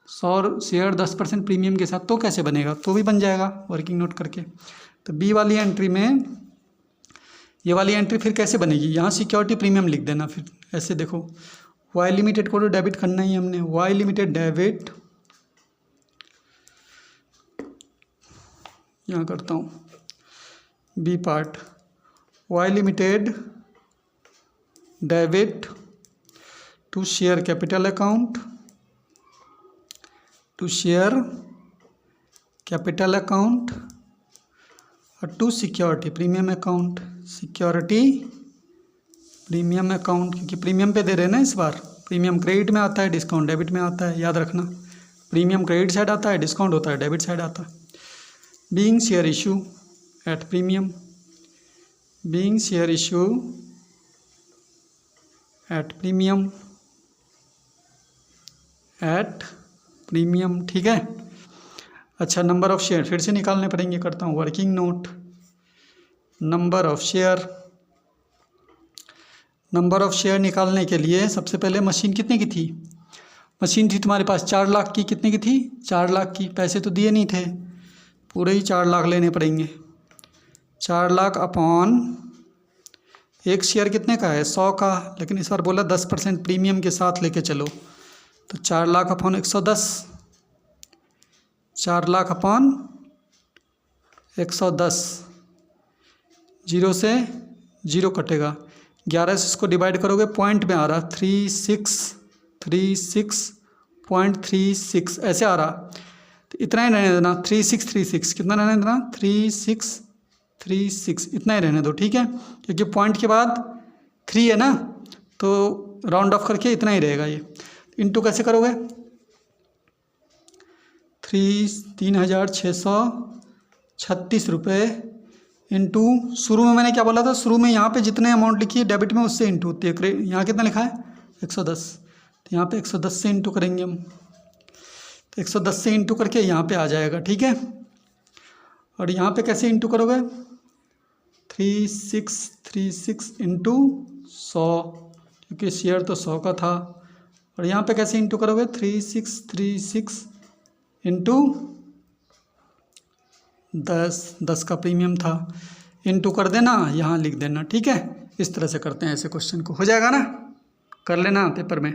100 शेयर 10% प्रीमियम के साथ, तो कैसे बनेगा? तो भी बन जाएगा वर्किंग नोट करके। तो बी वाली एंट्री में ये वाली एंट्री फिर कैसे बनेगी? यहाँ सिक्योरिटी प्रीमियम लिख देना। फिर ऐसे देखो, वाई लिमिटेड को तो डेबिट करना ही हमने, वाई लिमिटेड डेबिट, यहाँ करता हूँ B part, Y limited debit to share capital account, to share capital account और to security premium account, security premium account, क्योंकि प्रीमियम पे दे रहे हैं ना इस बार। प्रीमियम क्रेडिट में आता है, डिस्काउंट डेबिट में आता है, याद रखना। प्रीमियम क्रेडिट साइड आता है, डिस्काउंट होता है डेबिट साइड आता है। Being share issue at premium, being share issue at premium, eight premium, ठीक है। अच्छा, नंबर ऑफ़ शेयर फिर से निकालने पड़ेंगे, करता हूँ working note. Number of share, number of share निकालने के लिए सबसे पहले मशीन कितने की थी? मशीन थी तुम्हारे पास 4 लाख की। कितने की थी? 4 लाख की। पैसे तो दिए नहीं थे, पूरे ही 4 लाख लेने पड़ेंगे। 4 लाख अपॉन एक शेयर कितने का है? 100 का, लेकिन इस बार बोला 10% प्रीमियम के साथ लेके चलो, तो 4 लाख अपॉन 110, 4 लाख अपॉन 110, 0 से 0 कटेगा, 11 से इसको डिवाइड करोगे, पॉइंट में आ रहा 3636.36 ऐसे आ रहा, तो इतना ही रहने देना, 3636, कितना रहने देना? 3636, इतना ही रहने दो, ठीक है, क्योंकि पॉइंट के बाद 3 है ना, तो राउंड ऑफ करके इतना ही रहेगा ये। इंटू कैसे करोगे? 3636 रुपये इंटू, शुरू में मैंने क्या बोला था? शुरू में यहाँ पे जितने अमाउंट लिखी है डेबिट में उससे इंटू होती है। यहाँ कितना लिखा है? 110, तो यहाँ पे 110 से इंटू करेंगे हम, तो 110 से इंटू करके यहाँ पे आ जाएगा, ठीक है। और यहाँ पे कैसे इंटू करोगे? 3636 इंटू 100, क्योंकि शेयर तो 100 का था। और यहाँ पे कैसे इंटू करोगे? 3636 इंटू 10 का प्रीमियम था, इंटू कर देना, यहाँ लिख देना, ठीक है। इस तरह से करते हैं ऐसे क्वेश्चन को, हो जाएगा ना, कर लेना पेपर में।